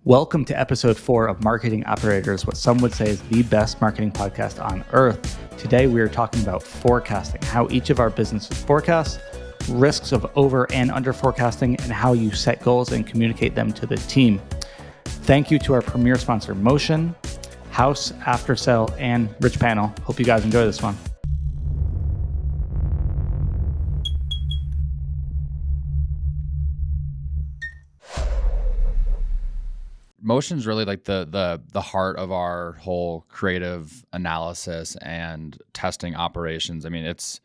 Welcome to episode 4 of Marketing Operators, what some would say is the best marketing podcast on earth. Today, we are talking about forecasting, how each of our businesses forecast, risks of over and under forecasting, and how you set goals and communicate them to the team. Thank you to our premier sponsor, Motion, Haus, Aftersell, and Richpanel. Hope you guys enjoy this one. Motion's really like the heart of our whole creative analysis and testing operations. I mean, it's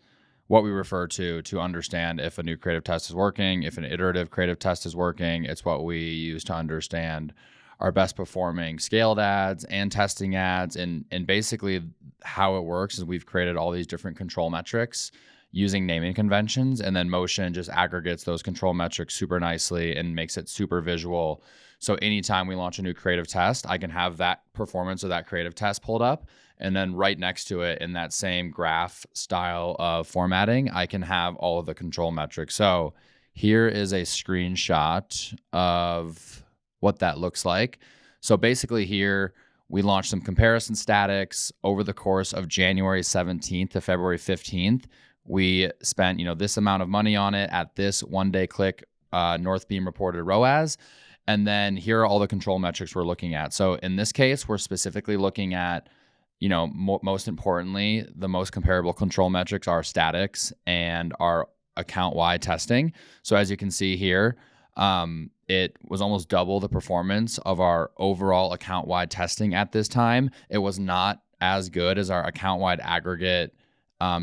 what we refer to understand if a new creative test is working, if an iterative creative test is working. It's what we use to understand our best performing scaled ads and testing ads. And basically how it works is we've created all these different control metrics using naming conventions, and then Motion just aggregates those control metrics super nicely and makes it super visual. So anytime we launch a new creative test, I can have that performance of that creative test pulled up, and then right next to it in that same graph style of formatting, I can have all of the control metrics. So here is a screenshot of what that looks like. So basically here, we launched some comparison statics over the course of January 17th to February 15th. We spent, this amount of money on it at this one-day click North Beam reported ROAS. And then here are all the control metrics we're looking at. So in this case, we're specifically looking at, most importantly, the most comparable control metrics are statics and our account-wide testing. So as you can see here, it was almost double the performance of our overall account-wide testing at this time. It was not as good as our account-wide aggregate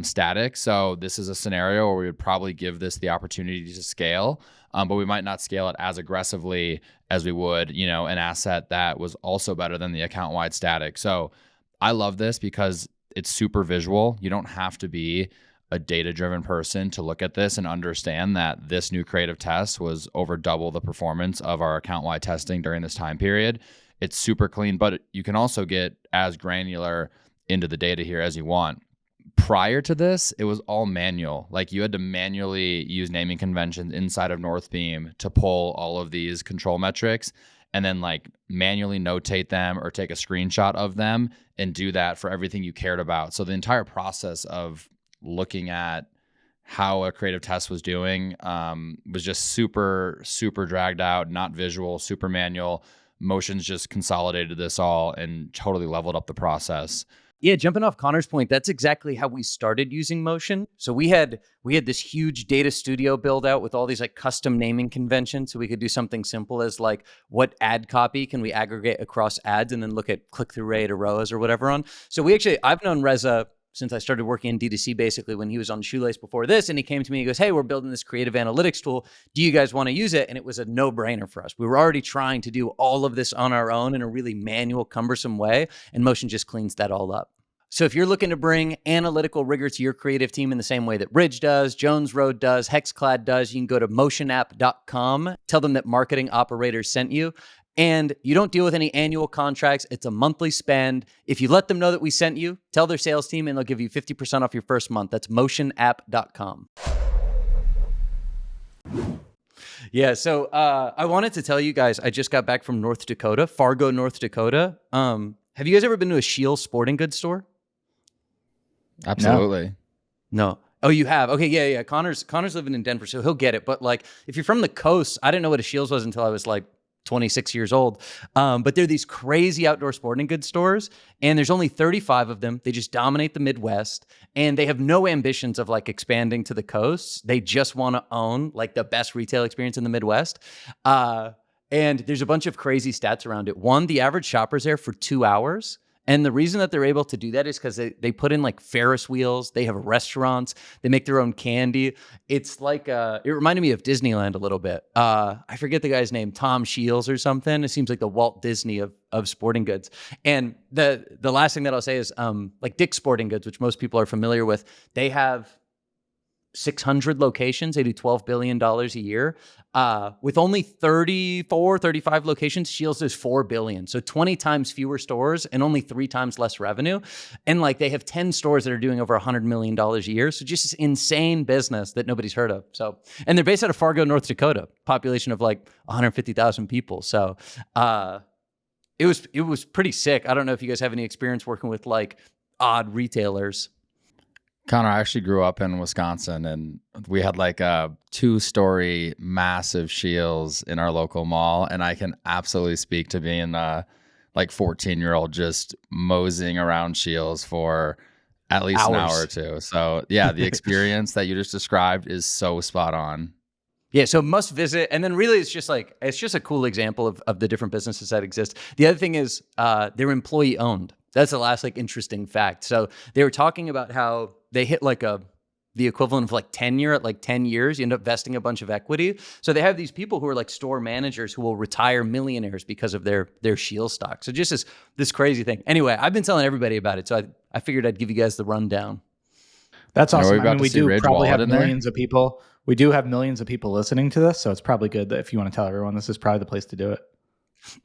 static. So this is a scenario where we would probably give this the opportunity to scale, but we might not scale it as aggressively as we would, an asset that was also better than the account-wide static. So I love this because it's super visual. You don't have to be a data-driven person to look at this and understand that this new creative test was over double the performance of our account-wide testing during this time period. It's super clean, but you can also get as granular into the data here as you want. Prior to this, it was all manual. Like you had to manually use naming conventions inside of Northbeam to pull all of these control metrics and then manually notate them or take a screenshot of them and do that for everything you cared about. So the entire process of looking at how a creative test was doing was just super, super dragged out, not visual, super manual. Motion's just consolidated this all and totally leveled up the process. Yeah, jumping off Connor's point, that's exactly how we started using Motion. So we had this huge data studio build out with all these custom naming conventions. So we could do something simple as what ad copy can we aggregate across ads and then look at click-through rate or ROAS or whatever on. So I've known Reza since I started working in D2C basically when he was on Shoelace before this, and he came to me and he goes, "Hey, we're building this creative analytics tool. Do you guys want to use it?" And it was a no-brainer for us. We were already trying to do all of this on our own in a really manual, cumbersome way, and Motion just cleans that all up. So if you're looking to bring analytical rigor to your creative team in the same way that Ridge does, Jones Road does, Hexclad does, you can go to motionapp.com, tell them that Marketing Operators sent you, and you don't deal with any annual contracts. It's a monthly spend. If you let them know that we sent you, tell their sales team and they'll give you 50% off your first month. That's motionapp.com. Yeah, so I wanted to tell you guys, I just got back from North Dakota, Fargo, North Dakota. Have you guys ever been to a Scheels sporting goods store? Absolutely. No. Oh, you have? Okay, yeah. Connor's living in Denver, so he'll get it. But if you're from the coast, I didn't know what a Scheels was until I was 26 years old. But they're these crazy outdoor sporting goods stores, and there's only 35 of them. They just dominate the Midwest, and they have no ambitions of expanding to the coast. They just want to own the best retail experience in the Midwest. And there's a bunch of crazy stats around it. One, the average shopper's there for 2 hours. And the reason that they're able to do that is because they put in Ferris wheels. They have restaurants. They make their own candy. It's it reminded me of Disneyland a little bit. I forget the guy's name, Tom Shields or something. It seems like the Walt Disney of sporting goods. And the last thing that I'll say is Dick's Sporting Goods, which most people are familiar with, they have 600 locations. They do $12 billion a year. With only 35 locations, Shields does $4 billion. So 20 times fewer stores and only 3 times less revenue. And like they have 10 stores that are doing over $100 million a year. So just this insane business that nobody's heard of. So, and they're based out of Fargo, North Dakota, population of like 150,000 people. So, it was pretty sick. I don't know if you guys have any experience working with like odd retailers. Connor, I actually grew up in Wisconsin, and we had like a 2-story massive Shields in our local mall. And I can absolutely speak to being like 14-year-old just moseying around Shields for at least an hour or two. So yeah, the experience that you just described is so spot on. Yeah, so must visit. And then really it's just a cool example of the different businesses that exist. The other thing is they're employee owned. That's the last like interesting fact. So they were talking about how they hit like the equivalent of like tenure at like 10 years. You end up vesting a bunch of equity. So they have these people who are like store managers who will retire millionaires because of their Shield stock. So just this crazy thing. Anyway, I've been telling everybody about it. So I figured I'd give you guys the rundown. That's awesome. I mean, we do probably have millions of people. We do have millions of people listening to this. So it's probably good that if you want to tell everyone, this is probably the place to do it.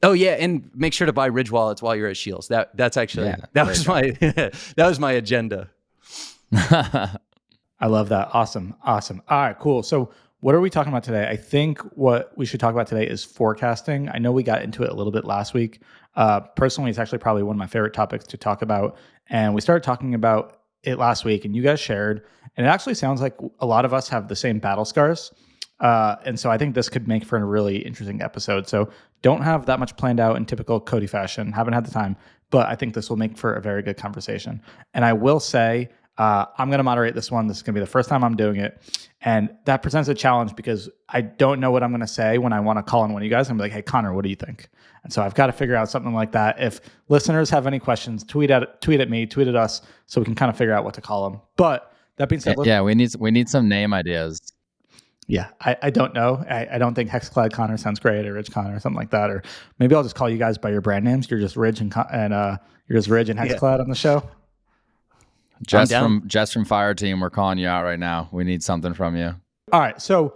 Oh yeah, and make sure to buy Ridge wallets while you're at Shields. That's actually that was my agenda. I love that. Awesome. All right, cool. So what are we talking about today? I think what we should talk about today is forecasting. I know we got into it a little bit last week. Personally, it's actually probably one of my favorite topics to talk about. And we started talking about it last week, and you guys shared, and it actually sounds like a lot of us have the same battle scars. And so I think this could make for a really interesting episode. So don't have that much planned out in typical Cody fashion. Haven't had the time, but I think this will make for a very good conversation. And I will say, I'm going to moderate this one. This is going to be the first time I'm doing it. And that presents a challenge because I don't know what I'm going to say when I want to call on one of you guys. I'm like, hey, Connor, what do you think? And so I've got to figure out something like that. If listeners have any questions, tweet at me, tweet at us, so we can kind of figure out what to call them. But that being said, yeah, we need some name ideas. Yeah, I don't know. I don't think Hexclad Connor sounds great, or Rich Connor or something like that. Or maybe I'll just call you guys by your brand names. You're just Ridge and you're just Ridge and Hexclad on the show. Jess from Fire Team, we're calling you out right now. We need something from you. All right, so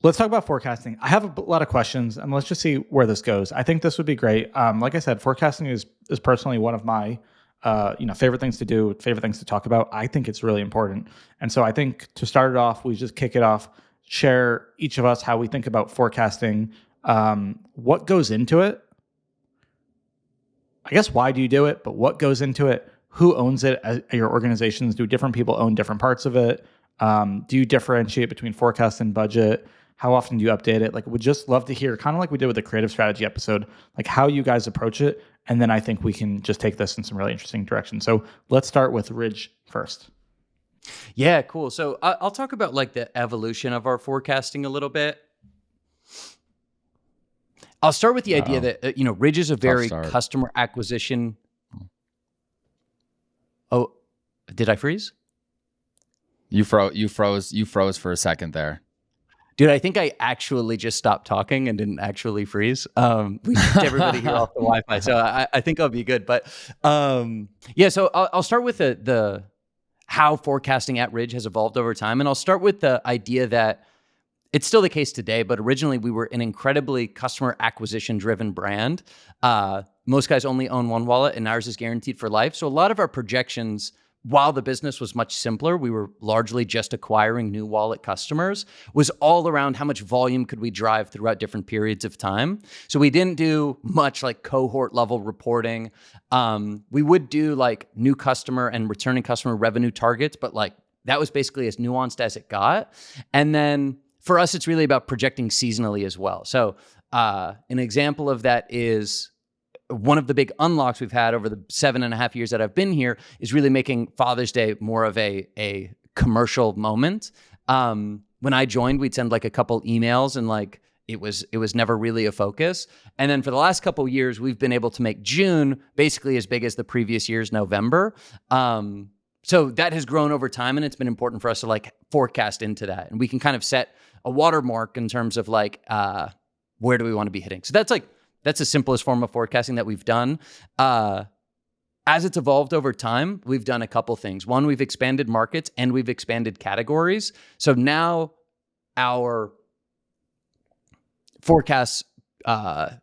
let's talk about forecasting. I have a lot of questions, and let's just see where this goes. I think this would be great. Like I said, forecasting is personally one of my favorite things to do, favorite things to talk about. I think it's really important. And so I think to start it off, we just kick it off, share each of us how we think about forecasting, what goes into it. I guess why do you do it, but what goes into it? Who owns it at your organizations? Do different people own different parts of it? Do you differentiate between forecast and budget? How often do you update it? Like, we'd just love to hear, kind of like we did with the creative strategy episode, like how you guys approach it. And then I think we can just take this in some really interesting directions. So let's start with Ridge first. Yeah, cool. So I'll talk about like the evolution of our forecasting a little bit. I'll start with the idea that, Ridge is a very customer acquisition. Oh, did I freeze? You froze for a second there. Dude, I think I actually just stopped talking and didn't actually freeze. We kicked everybody here off the Wi-Fi, so I think I'll be good. But so I'll start with the how forecasting at Ridge has evolved over time, and I'll start with the idea that it's still the case today, but originally we were an incredibly customer acquisition-driven brand. Most guys only own one wallet, and ours is guaranteed for life. So a lot of our projections, while the business was much simpler, we were largely just acquiring new wallet customers, was all around how much volume could we drive throughout different periods of time. So we didn't do much like cohort level reporting. We would do like new customer and returning customer revenue targets, but like that was basically as nuanced as it got. And then for us, it's really about projecting seasonally as well. So an example of that is one of the big unlocks we've had over the 7.5 years that I've been here is really making Father's Day more of a commercial moment. When I joined, we'd send like a couple emails and like it was never really a focus. And then for the last couple of years, we've been able to make June basically as big as the previous year's November. So that has grown over time, and it's been important for us to like forecast into that. And we can kind of set a watermark in terms of like where do we want to be hitting. So that's the simplest form of forecasting that we've done. as it's evolved over time, we've done a couple things. One, we've expanded markets and we've expanded categories. So now our forecasts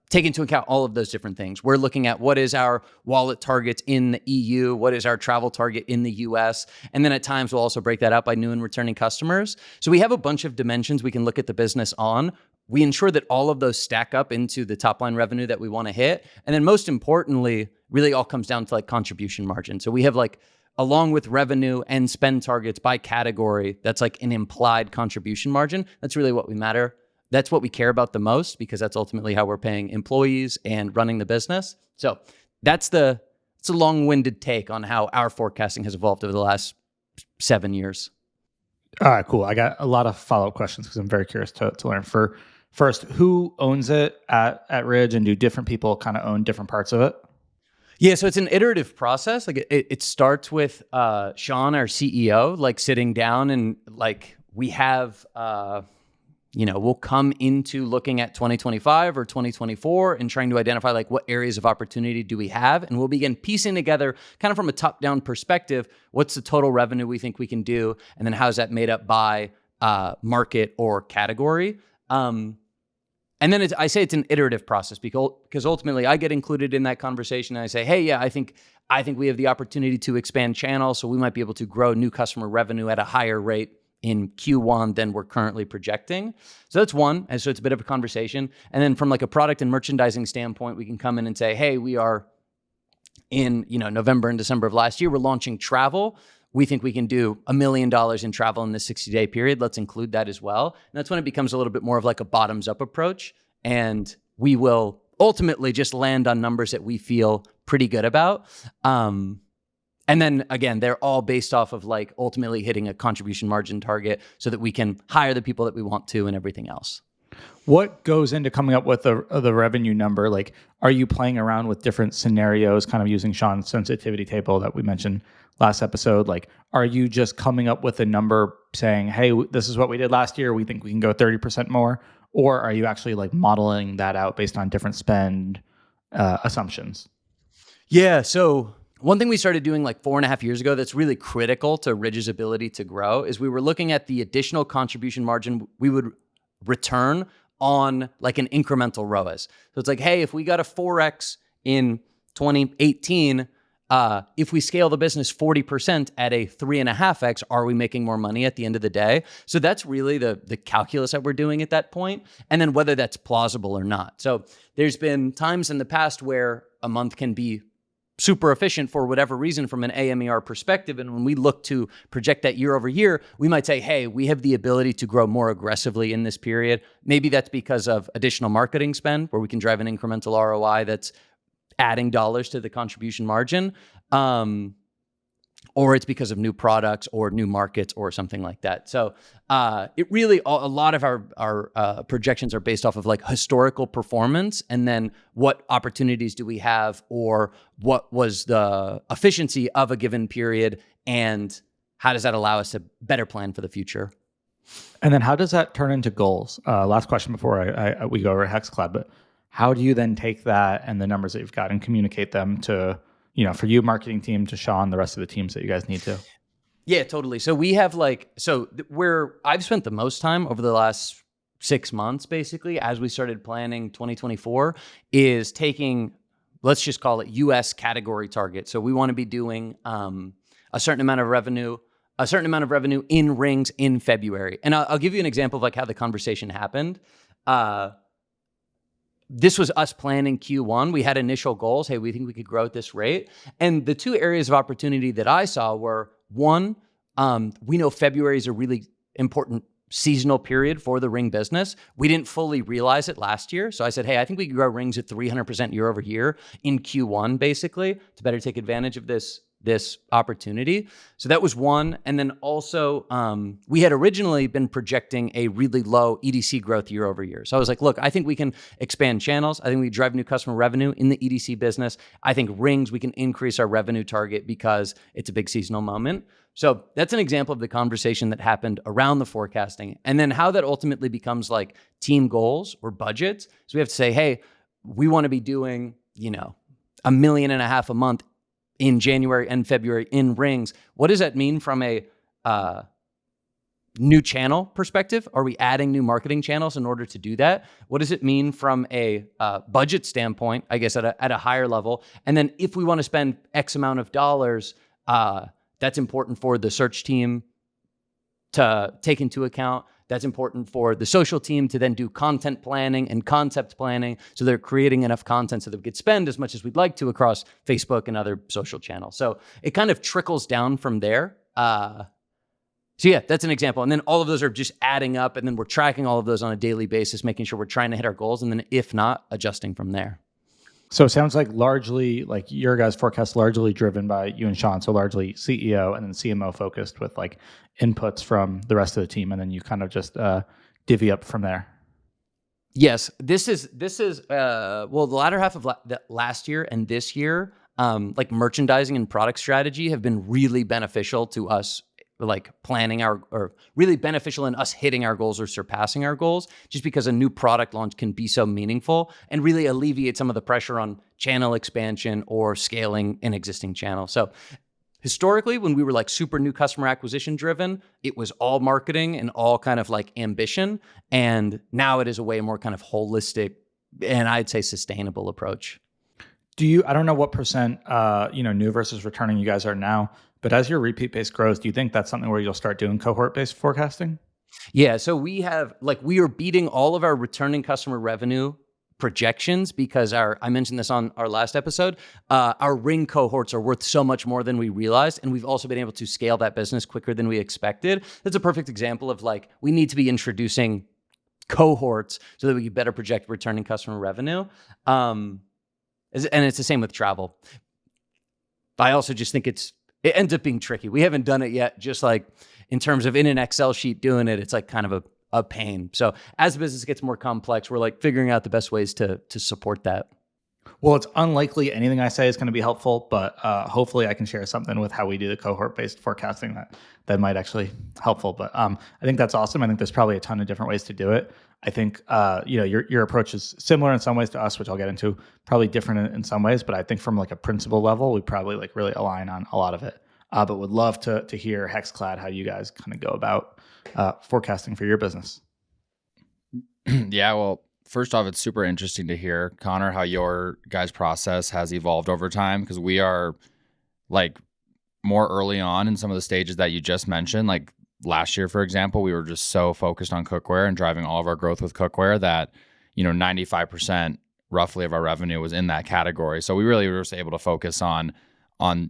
take into account all of those different things. We're looking at what is our wallet targets in the EU, what is our travel target in the US, and then at times we'll also break that out by new and returning customers. So we have a bunch of dimensions we can look at the business on. We ensure that all of those stack up into the top line revenue that we want to hit. And then most importantly, really all comes down to like contribution margin. So we have like, along with revenue and spend targets by category, that's like an implied contribution margin. That's really what we matter. That's what we care about the most because that's ultimately how we're paying employees and running the business. So it's a long-winded take on how our forecasting has evolved over the last 7 years. All right, cool. I got a lot of follow-up questions because I'm very curious to learn. First, who owns it at Ridge, and do different people kind of own different parts of it? Yeah, so it's an iterative process. Like it starts with Sean, our CEO, like sitting down and like we have we'll come into looking at 2025 or 2024 and trying to identify like what areas of opportunity do we have. And we'll begin piecing together kind of from a top-down perspective, what's the total revenue we think we can do? And then how is that made up by market or category? And then I say it's an iterative process because ultimately I get included in that conversation and I say, hey, yeah, I think we have the opportunity to expand channels. So we might be able to grow new customer revenue at a higher rate in Q1 than we're currently projecting. So that's one. And so it's a bit of a conversation. And then from like a product and merchandising standpoint, we can come in and say, hey, we are in, November and December of last year, we're launching travel. We think we can do $1 million in travel in this 60-day period. Let's include that as well. And that's when it becomes a little bit more of like a bottoms-up approach. And we will ultimately just land on numbers that we feel pretty good about. And then again, they're all based off of like ultimately hitting a contribution margin target so that we can hire the people that we want to and everything else. What goes into coming up with the revenue number? Like, are you playing around with different scenarios, kind of using Sean's sensitivity table that we mentioned last episode? Like, are you just coming up with a number saying, hey, this is what we did last year, we think we can go 30% more? Or are you actually like modeling that out based on different spend assumptions? Yeah, so one thing we started doing like 4.5 years ago that's really critical to Ridge's ability to grow is we were looking at the additional contribution margin we would return on like an incremental ROAS. So it's like, hey, if we got a 4x in 2018, if we scale the business 40% at a 3.5x, are we making more money at the end of the day? So that's really the calculus that we're doing at that point, and then whether that's plausible or not. So there's been times in the past where a month can be super efficient for whatever reason from an AMER perspective. And when we look to project that year over year, we might say, hey, we have the ability to grow more aggressively in this period. Maybe that's because of additional marketing spend where we can drive an incremental ROI that's adding dollars to the contribution margin. Or it's because of new products or new markets or something like that. So it really, a lot of our projections are based off of like historical performance and then what opportunities do we have or what was the efficiency of a given period and how does that allow us to better plan for the future? And then how does that turn into goals? Last question before we go over Hex Club, but how do you then take that and the numbers that you've got and communicate them to, for you, marketing team, to Sean, the rest of the teams that you guys need to? Yeah, totally. So we have where I've spent the most time over the last 6 months, basically, as we started planning 2024, is taking, let's just call it US category target. So we want to be doing a certain amount of revenue in rings in February. And I'll give you an example of like how the conversation happened. This was us planning Q1. We had initial goals. Hey, we think we could grow at this rate. And the two areas of opportunity that I saw were, one, we know February is a really important seasonal period for the ring business. We didn't fully realize it last year. So I said, hey, I think we could grow rings at 300% year over year in Q1, basically, to better take advantage of this opportunity. So that was one. And then also, we had originally been projecting a really low EDC growth year over year. So I was like, look, I think we can expand channels. I think we drive new customer revenue in the EDC business. I think rings, we can increase our revenue target because it's a big seasonal moment. So that's an example of the conversation that happened around the forecasting. And then how that ultimately becomes like team goals or budgets. So we have to say, hey, we want to be doing, $1.5 million a month in January and February in rings. What does that mean from a new channel perspective? Are we adding new marketing channels in order to do that? What does it mean from a budget standpoint, I guess at a higher level? And then if we want to spend X amount of dollars, that's important for the search team to take into account. That's important for the social team to then do content planning and concept planning. So they're creating enough content so that we could spend as much as we'd like to across Facebook and other social channels. So it kind of trickles down from there. So yeah, that's an example. And then all of those are just adding up, and then we're tracking all of those on a daily basis, making sure we're trying to hit our goals. And then if not, adjusting from there. So it sounds like largely like your guys' forecast largely driven by you and Sean. So largely CEO and then CMO focused with like inputs from the rest of the team. And then you kind of just divvy up from there. Yes, this is well, the latter half of last year and this year, like merchandising and product strategy have been really beneficial to us, like planning or really beneficial in us hitting our goals or surpassing our goals, just because a new product launch can be so meaningful and really alleviate some of the pressure on channel expansion or scaling an existing channel. So historically, when we were like super new customer acquisition driven, it was all marketing and all kind of like ambition. And now it is a way more kind of holistic and I'd say sustainable approach. I don't know what percent, new versus returning you guys are now, but as your repeat base grows, do you think that's something where you'll start doing cohort-based forecasting? Yeah. So we are beating all of our returning customer revenue projections because I mentioned this on our last episode, our ring cohorts are worth so much more than we realized. And we've also been able to scale that business quicker than we expected. That's a perfect example of like, we need to be introducing cohorts so that we can better project returning customer revenue. And it's the same with travel. I also just think it ends up being tricky. We haven't done it yet, just like in terms of in an Excel sheet doing it, it's like kind of a pain. So as the business gets more complex, we're like figuring out the best ways to support that. Well, it's unlikely anything I say is going to be helpful, but hopefully I can share something with how we do the cohort-based forecasting that might actually helpful. But I think that's awesome. I think there's probably a ton of different ways to do it. I think your approach is similar in some ways to us, which I'll get into, probably different in some ways. But I think from like a principle level, we probably like really align on a lot of it. But would love to hear Hexclad how you guys kind of go about forecasting for your business. Yeah, well, first off, it's super interesting to hear, Connor, how your guys' process has evolved over time, because we are like more early on in some of the stages that you just mentioned. Like last year, for example, we were just so focused on cookware and driving all of our growth with cookware that 95% roughly of our revenue was in that category. So we really were just able to focus on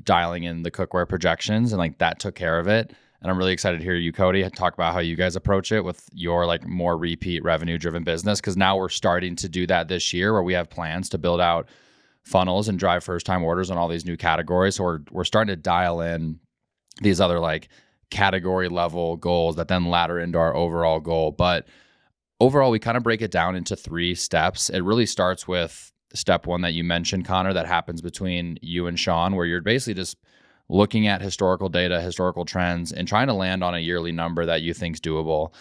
dialing in the cookware projections, and like that took care of it. And I'm really excited to hear you, Cody, talk about how you guys approach it with your like more repeat revenue driven business. Cause now we're starting to do that this year where we have plans to build out funnels and drive first time orders on all these new categories. So we're starting to dial in these other like category level goals that then ladder into our overall goal. But overall, we kind of break it down into 3 steps. It really starts with step 1 that you mentioned, Connor, that happens between you and Sean, where you're basically just looking at historical data, historical trends, and trying to land on a yearly number that you think's doable.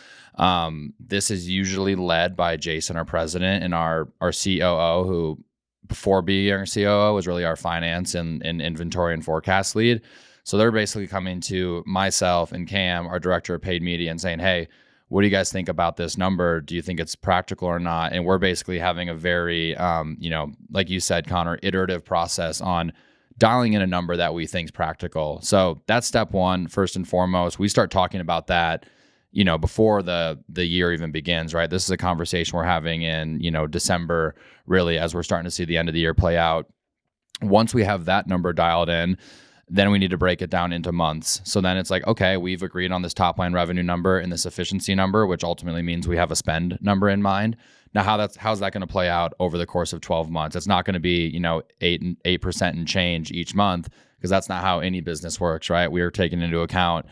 This is usually led by Jason, our president, and our COO, who before being our COO was really our finance and inventory and forecast lead. So they're basically coming to myself and Cam, our director of paid media, and saying, hey, what do you guys think about this number? Do you think it's practical or not? And we're basically having a very, like you said, Connor, iterative process on dialing in a number that we think is practical. So that's step 1, first and foremost. We start talking about that, before the year even begins, right? This is a conversation we're having in, December, really, as we're starting to see the end of the year play out. Once we have that number dialed in, then we need to break it down into months. So then it's like, okay, we've agreed on this top line revenue number and this efficiency number, which ultimately means we have a spend number in mind. Now, how's that going to play out over the course of 12 months? It's not going to be, 8% and change each month, because that's not how any business works, right? We are taking into account,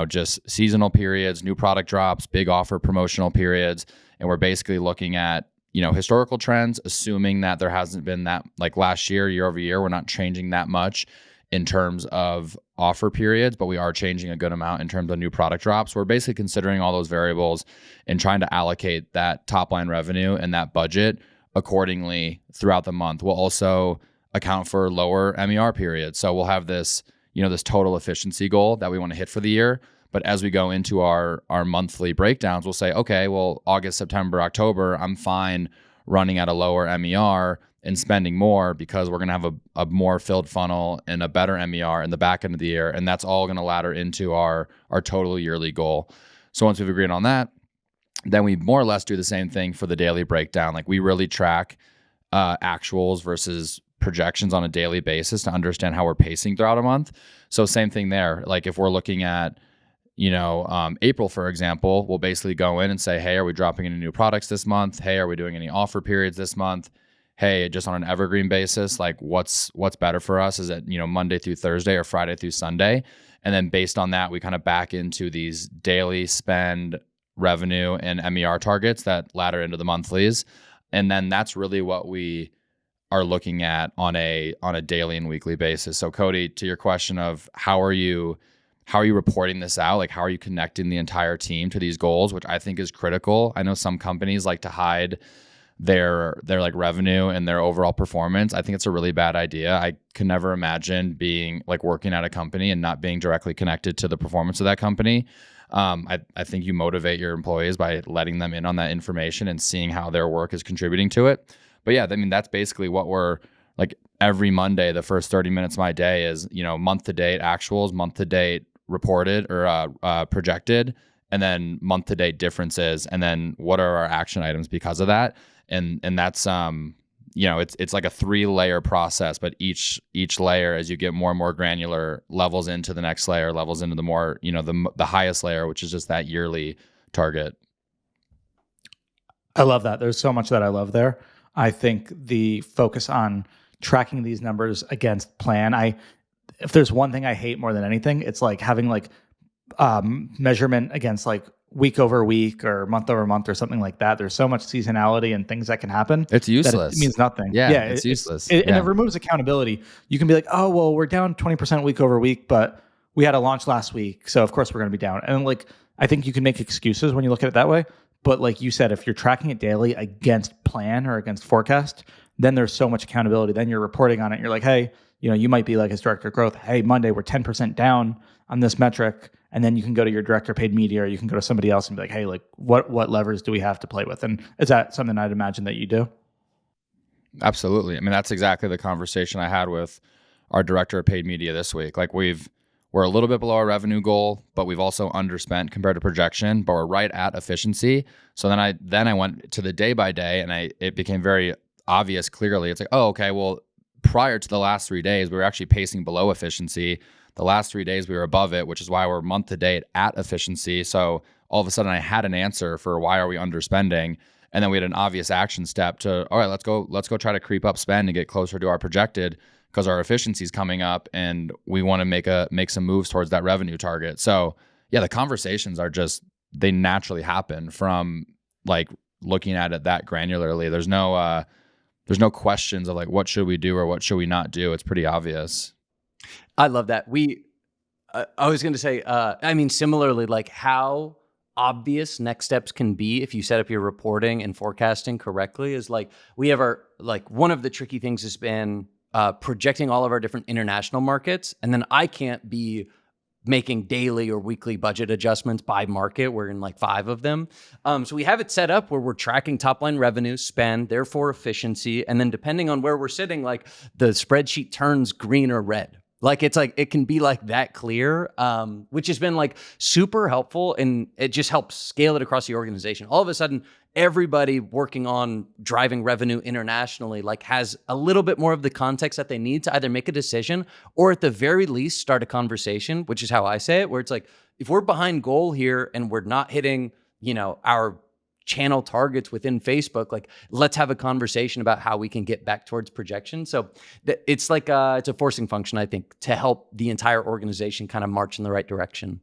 just seasonal periods, new product drops, big offer promotional periods. And we're basically looking at, historical trends, assuming that there hasn't been that, like last year over year, we're not changing that much in terms of offer periods, but we are changing a good amount in terms of new product drops. We're basically considering all those variables and trying to allocate that top line revenue and that budget accordingly throughout the month. We'll also account for lower MER periods. So we'll have this, this total efficiency goal that we want to hit for the year. But as we go into our monthly breakdowns, we'll say, okay, well, August, September, October, I'm fine running at a lower MER and spending more because we're going to have a more filled funnel and a better MER in the back end of the year. And that's all going to ladder into our total yearly goal. So once we've agreed on that, then we more or less do the same thing for the daily breakdown. Like we really track actuals versus projections on a daily basis to understand how we're pacing throughout a month. So same thing there. Like if we're looking at, April, for example, we'll basically go in and say, hey, are we dropping any new products this month? Hey, are we doing any offer periods this month? Hey, just on an evergreen basis, like what's better for us? Is it, Monday through Thursday or Friday through Sunday? And then based on that, we kind of back into these daily spend, revenue, and MER targets that ladder into the monthlies. And then that's really what we are looking at on a daily and weekly basis. So Cody, to your question of how are you reporting this out? Like how are you connecting the entire team to these goals, which I think is critical. I know some companies like to hide their like revenue and their overall performance. I think it's a really bad idea. I can never imagine being like working at a company and not being directly connected to the performance of that company. I think you motivate your employees by letting them in on that information and seeing how their work is contributing to it. But yeah, I mean, that's basically what we're like every Monday, the first 30 minutes of my day is, month to date actuals, month to date reported or projected, and then month to date differences. And then what are our action items because of that? And that's, it's like a 3-layer process, but each layer, as you get more and more granular, levels into the next layer, levels into the more, the highest layer, which is just that yearly target. I love that. There's so much that I love there. I think the focus on tracking these numbers against plan, if there's one thing I hate more than anything, it's like having like measurement against like week over week or month over month or something like that. There's so much seasonality and things that can happen. It's useless. It means nothing. Yeah, it's useless. And it removes accountability. You can be like, oh, well, we're down 20% week over week, but we had a launch last week, so of course we're going to be down. And like, I think you can make excuses when you look at it that way. But like you said, if you're tracking it daily against plan or against forecast, then there's so much accountability. Then you're reporting on it. You're like, hey, you might be like as director of growth, hey, Monday we're 10% down on this metric. And then you can go to your director of paid media, or you can go to somebody else and be like, hey, like what levers do we have to play with? And is that something I'd imagine that you do? Absolutely. I mean, that's exactly the conversation I had with our director of paid media this week. Like we're a little bit below our revenue goal, but we've also underspent compared to projection, but we're right at efficiency. So then I went to the day by day, and it became very obvious clearly. It's like, oh, okay, well, prior to the last 3 days, we were actually pacing below efficiency. The last 3 days we were above it, which is why we're month to date at efficiency. So all of a sudden I had an answer for why are we underspending. And then we had an obvious action step to, all right, let's go try to creep up spend and get closer to our projected, because our efficiency is coming up and we want to make some moves towards that revenue target. So yeah, the conversations are they naturally happen from like looking at it that granularly. There's no questions of like, what should we do or what should we not do? It's pretty obvious. I love that. I was going to say, similarly, like how obvious next steps can be if you set up your reporting and forecasting correctly is like, we have one of the tricky things has been projecting all of our different international markets. And then I can't be making daily or weekly budget adjustments by market. We're in like 5 of them. So we have it set up where we're tracking top line revenue, spend, therefore efficiency. And then depending on where we're sitting, like the spreadsheet turns green or red. Like it's like, it can be like that clear, which has been like super helpful, and it just helps scale it across the organization. All of a sudden, everybody working on driving revenue internationally like has a little bit more of the context that they need to either make a decision or at the very least start a conversation, which is how I say it, where it's like, if we're behind goal here and we're not hitting, our channel targets within Facebook, like let's have a conversation about how we can get back towards projection. So it's like it's a forcing function, I think, to help the entire organization kind of march in the right direction.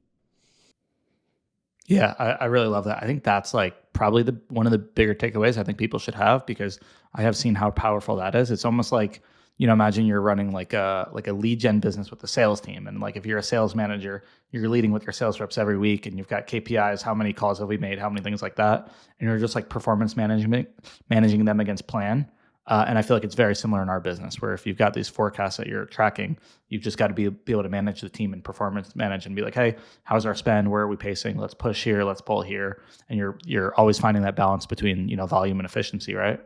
Yeah, I really love that. I think that's like probably one of the bigger takeaways I think people should have, because I have seen how powerful that is. It's almost like, imagine you're running like a lead gen business with the sales team. And like, if you're a sales manager, you're leading with your sales reps every week and you've got KPIs, how many calls have we made, how many things like that. And you're just like performance managing them against plan. And I feel like it's very similar in our business, where if you've got these forecasts that you're tracking, you've just got to be able to manage the team and performance manage and be like, hey, how's our spend? Where are we pacing? Let's push here. Let's pull here. And you're always finding that balance between, volume and efficiency, right?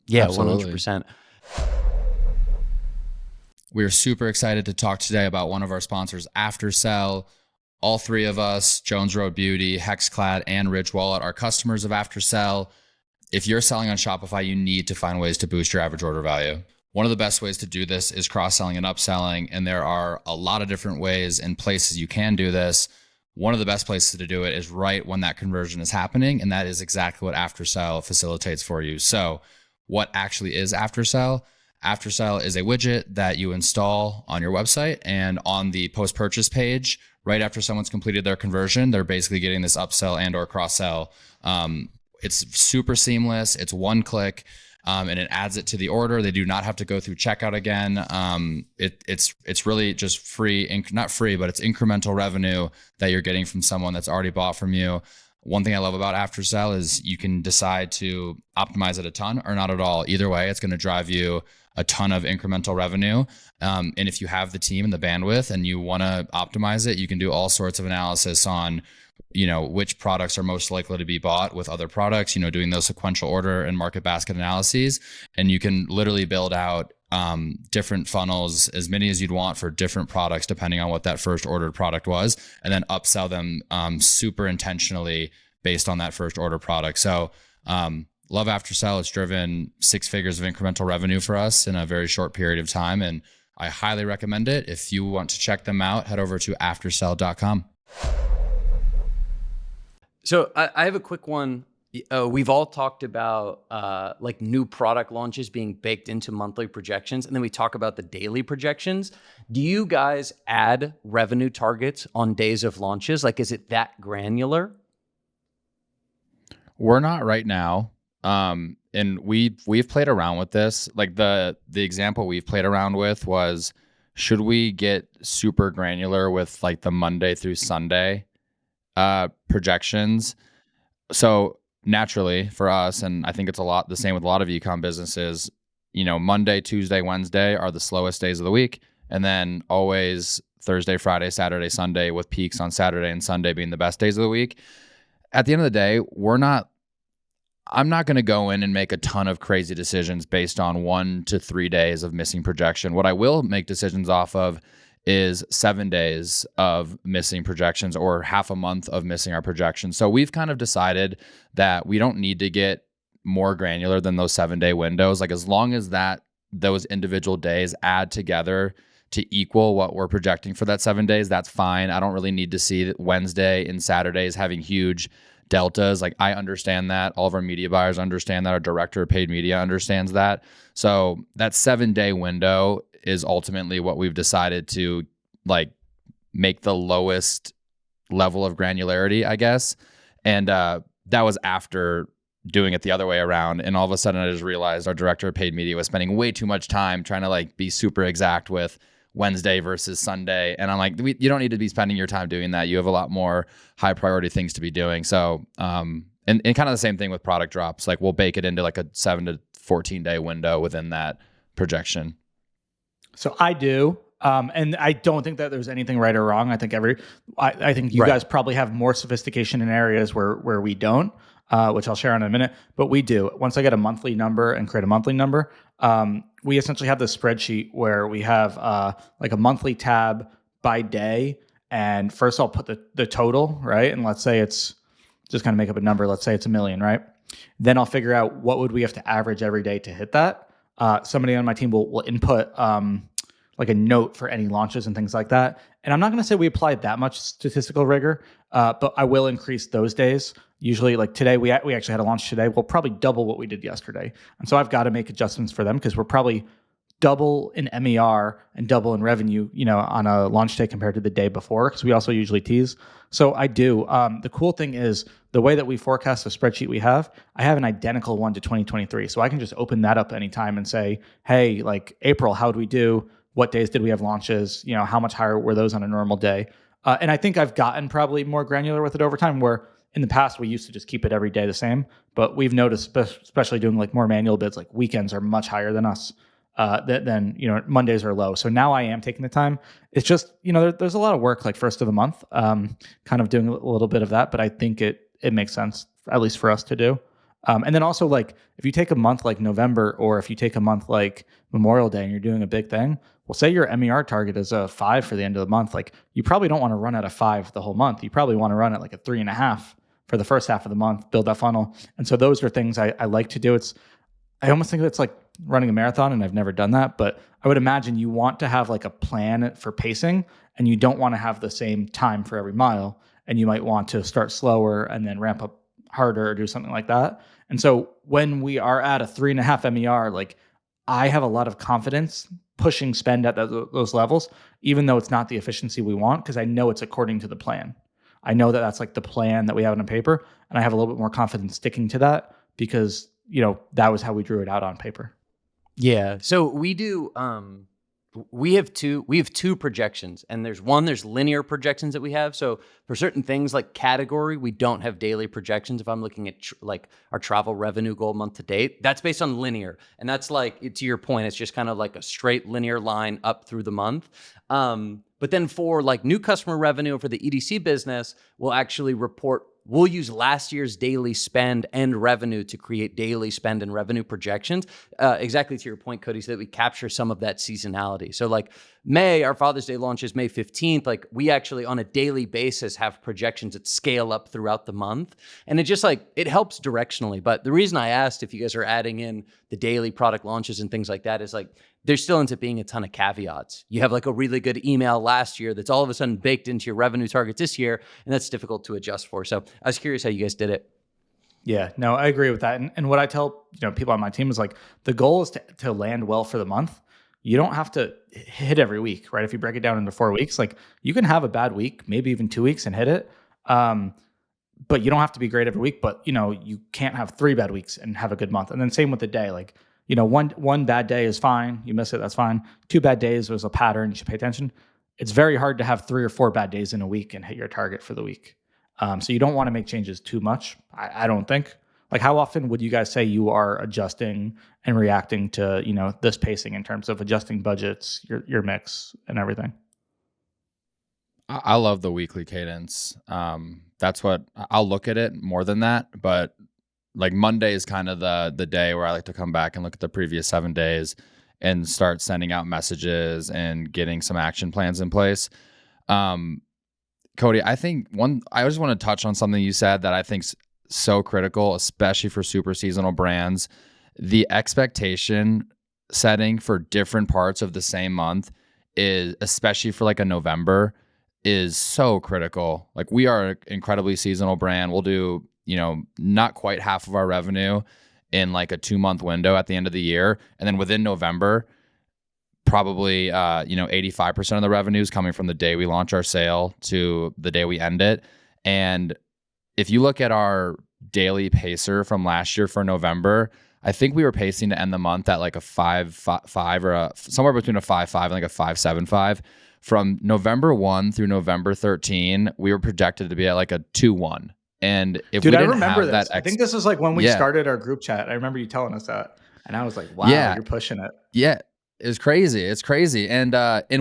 Yeah, Absolutely. 100%. We're super excited to talk today about one of our sponsors, Aftersell. All three of us, Jones Road Beauty, Hexclad, and Rich Wallet, are customers of Aftersell. If you're selling on Shopify, you need to find ways to boost your average order value. One of the best ways to do this is cross-selling and upselling, and there are a lot of different ways and places you can do this. One of the best places to do it is right when that conversion is happening, and that is exactly what Aftersell facilitates for you. So what actually is Aftersell? Aftersell is a widget that you install on your website, and on the post-purchase page, right after someone's completed their conversion, they're basically getting this upsell and or cross-sell. It's super seamless. It's one click, and it adds it to the order. They do not have to go through checkout again. It's really just free, not free, but it's incremental revenue that you're getting from someone that's already bought from you. One thing I love about Aftersell is you can decide to optimize it a ton or not at all. Either way, it's going to drive you a ton of incremental revenue. And if you have the team and the bandwidth and you want to optimize it, you can do all sorts of analysis on which products are most likely to be bought with other products, doing those sequential order and market basket analyses. And you can literally build out different funnels, as many as you'd want for different products, depending on what that first ordered product was, and then upsell them super intentionally based on that first order product. So love Aftersell. It's driven 6 figures of incremental revenue for us in a very short period of time. And I highly recommend it. If you want to check them out, head over to aftersell.com. So I have a quick one. We've all talked about like new product launches being baked into monthly projections, and then we talk about the daily projections. Do you guys add revenue targets on days of launches? Like, is it that granular? We're not right now. And we've played around with this. Like the example we've played around with was, should we get super granular with like the Monday through Sunday projections? So naturally for us, and I think it's a lot the same with a lot of e-com businesses, Monday, Tuesday, Wednesday are the slowest days of the week. And then always Thursday, Friday, Saturday, Sunday, with peaks on Saturday and Sunday being the best days of the week. At the end of the day, I'm not going to go in and make a ton of crazy decisions based on 1 to 3 days of missing projection. What I will make decisions off of is 7 days of missing projections or half a month of missing our projections. So we've kind of decided that we don't need to get more granular than those 7-day windows. Like as long as those individual days add together to equal what we're projecting for that 7 days, that's fine. I don't really need to see Wednesday and Saturdays having huge deltas. Like I understand that. All of our media buyers understand that. Our director of paid media understands that. So that 7-day window is ultimately what we've decided to like make the lowest level of granularity, I guess. And that was after doing it the other way around. And all of a sudden I just realized our director of paid media was spending way too much time trying to like be super exact with Wednesday versus Sunday. And I'm like, you don't need to be spending your time doing that. You have a lot more high priority things to be doing. So, and kind of the same thing with product drops. Like we'll bake it into like a 7 to 14 day window within that projection. So I do. And I don't think that there's anything right or wrong. I think I think you guys probably have more sophistication in areas where we don't, which I'll share in a minute, but we do. Once I get a monthly number and create a monthly number, we essentially have this spreadsheet where we have like a monthly tab by day. And first I'll put the total, right? And let's say it's just kind of make up a number. Let's say it's $1 million, right? Then I'll figure out what would we have to average every day to hit that. Somebody on my team will input like a note for any launches and things like that. And I'm not going to say we applied that much statistical rigor, but I will increase those days. Usually like today, we actually had a launch today. We'll probably double what we did yesterday. And so I've got to make adjustments for them because we're probably double in MER and double in revenue, on a launch day compared to the day before, because we also usually tease. So I do. The cool thing is the way that we forecast the spreadsheet we have, I have an identical one to 2023. So I can just open that up anytime and say, hey, like April, how did we do? What days did we have launches? How much higher were those on a normal day? And I think I've gotten probably more granular with it over time, where in the past, we used to just keep it every day the same, but we've noticed, especially doing like more manual bids, like weekends are much higher than us. Then Mondays are low. So now I am taking the time. It's just there's a lot of work like first of the month, kind of doing a little bit of that, but I think it makes sense at least for us to do. And then also like if you take a month like November, or if you take a month like Memorial Day and you're doing a big thing, well, say your MER target is a 5 for the end of the month. Like you probably don't want to run at a 5 the whole month. You probably want to run at like a 3.5 for the first half of the month, build that funnel. And so those are things I like to do. I almost think it's like running a marathon, and I've never done that, but I would imagine you want to have like a plan for pacing, and you don't want to have the same time for every mile. And you might want to start slower and then ramp up harder or do something like that. And so when we are at a 3.5 MER, like I have a lot of confidence pushing spend at those levels, even though it's not the efficiency we want, because I know it's according to the plan. I know that that's like the plan that we have on paper, and I have a little bit more confidence sticking to that because, that was how we drew it out on paper. Yeah. So we do, we have two projections, and there's linear projections that we have. So for certain things like category, we don't have daily projections. If I'm looking at like our travel revenue goal month to date, that's based on linear. And that's like, to your point, it's just kind of like a straight linear line up through the month. But then for like new customer revenue for the EDC business, we'll use last year's daily spend and revenue to create daily spend and revenue projections. Exactly to your point, Cody, so that we capture some of that seasonality. So like our Father's Day launch is May 15th. Like we actually on a daily basis have projections that scale up throughout the month. And it just like, it helps directionally. But the reason I asked if you guys are adding in the daily product launches and things like that is like, there still ends up being a ton of caveats. You have like a really good email last year that's all of a sudden baked into your revenue target this year, and that's difficult to adjust for. So I was curious how you guys did it. Yeah, no, I agree with that. And what I tell people on my team is like the goal is to land well for the month. You don't have to hit every week, right? If you break it down into 4 weeks, like you can have a bad week, maybe even 2 weeks and hit it. But you don't have to be great every week. But you can't have 3 bad weeks and have a good month. And then same with the day, like. One bad day is fine. You miss it, that's fine. 2 bad days was a pattern. You should pay attention. It's very hard to have 3 or 4 bad days in a week and hit your target for the week. So you don't want to make changes too much, I don't think. Like how often would you guys say you are adjusting and reacting to, this pacing in terms of adjusting budgets, your mix and everything? I love the weekly cadence. That's what I'll look at it more than that, but like Monday is kind of the day where I like to come back and look at the previous 7 days and start sending out messages and getting some action plans in place. Cody, I think I just want to touch on something you said that I think's so critical, especially for super seasonal brands. The expectation setting for different parts of the same month is, especially for like a November, is so critical. Like we are an incredibly seasonal brand. We'll do not quite half of our revenue in like a 2-month window at the end of the year. And then within November, probably, 85% of the revenue is coming from the day we launch our sale to the day we end it. And if you look at our daily pacer from last year for November, I think we were pacing to end the month at like a 5.5 or somewhere between a 5.5 and like a 5.75. From November 1 through November 13, we were projected to be at like a 2.1. And if we didn't have that, I think this is like when we started our group chat. I remember you telling us that, and I was like, "Wow, you're pushing it." Yeah, it's crazy. It's crazy, and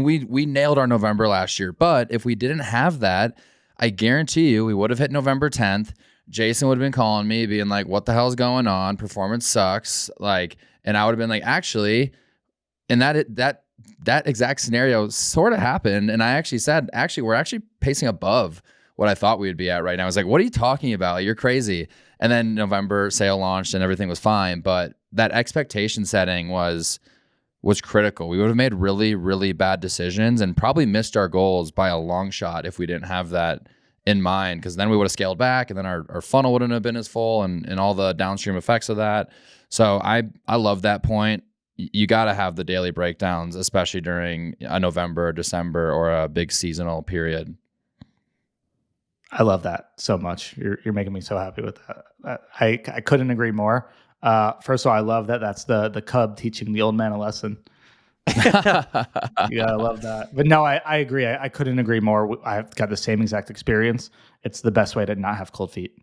we nailed our November last year. But if we didn't have that, I guarantee you, we would have hit November 10th. Jason would have been calling me, being like, "What the hell's going on? Performance sucks." Like, and I would have been like, "Actually," and that exact scenario sort of happened. And I actually said, we're actually pacing above what I thought we would be at right now. I was like, what are you talking about? You're crazy. And then November sale launched and everything was fine. But that expectation setting was critical. We would have made really, really bad decisions and probably missed our goals by a long shot if we didn't have that in mind, because then we would have scaled back and then our funnel wouldn't have been as full and all the downstream effects of that. So I love that point. You got to have the daily breakdowns, especially during a November, December, or a big seasonal period. I love that so much. You're making me so happy with that. I couldn't agree more. First of all, I love that that's the cub teaching the old man a lesson. Yeah, I love that. But no, I agree. I couldn't agree more. I've got the same exact experience. It's the best way to not have cold feet.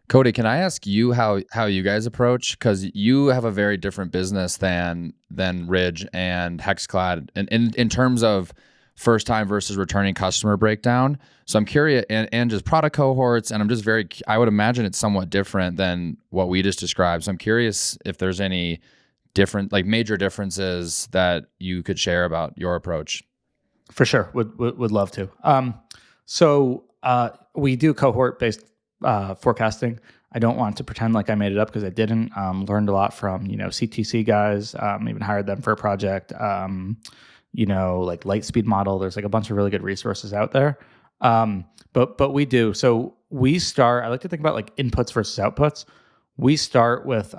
Cody, can I ask you how you guys approach? Because you have a very different business than Ridge and Hexclad in terms of first time versus returning customer breakdown. So I'm curious, and just product cohorts, and I'm just I would imagine it's somewhat different than what we just described. So I'm curious if there's any different, like major differences that you could share about your approach. For sure, would love to. So we do cohort-based forecasting. I don't want to pretend like I made it up because I didn't. Learned a lot from CTC guys. Even hired them for a project. Like Lightspeed model. There's like a bunch of really good resources out there. But we do. So we start. I like to think about like inputs versus outputs. We start with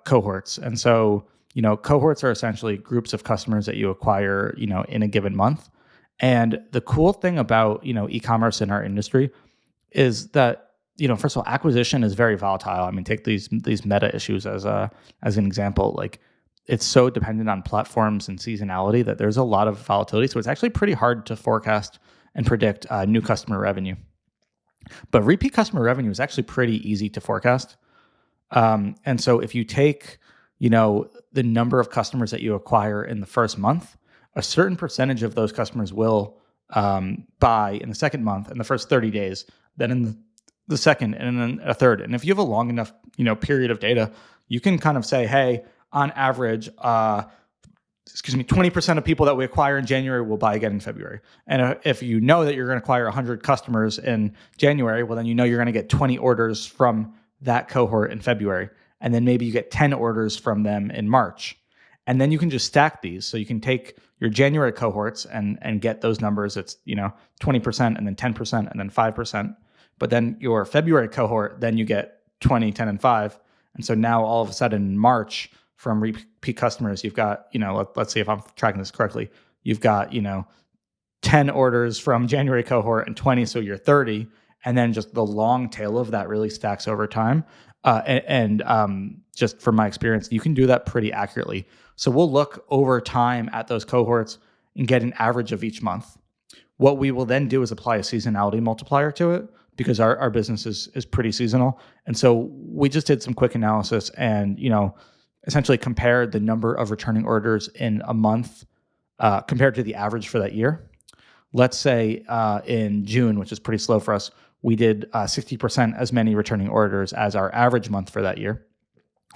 cohorts, and so cohorts are essentially groups of customers that you acquire in a given month. And the cool thing about e-commerce in our industry is that first of all, acquisition is very volatile. I mean, take these meta issues as an example. Like, it's so dependent on platforms and seasonality that there's a lot of volatility. So it's actually pretty hard to forecast and predict new customer revenue. But repeat customer revenue is actually pretty easy to forecast. And so if you take the number of customers that you acquire in the first month, a certain percentage of those customers will buy in the second month, in the first 30 days, then in the second, and then a third. And if you have a long enough period of data, you can kind of say, hey, on average, 20% of people that we acquire in January will buy again in February. And if you know that you're going to acquire 100 customers in January, well, then you're going to get 20 orders from that cohort in February. And then maybe you get 10 orders from them in March. And then you can just stack these. So you can take your January cohorts and get those numbers. It's 20% and then 10% and then 5%. But then your February cohort, then you get 20, 10, and 5. And so now all of a sudden in March, from repeat customers, you've got, let's see if I'm tracking this correctly. You've got, 10 orders from January cohort and 20, so you're 30. And then just the long tail of that really stacks over time. Just from my experience, you can do that pretty accurately. So we'll look over time at those cohorts and get an average of each month. What we will then do is apply a seasonality multiplier to it, because our business is pretty seasonal. And so we just did some quick analysis and, essentially compared the number of returning orders in a month compared to the average for that year. Let's say in June, which is pretty slow for us, we did 60% as many returning orders as our average month for that year.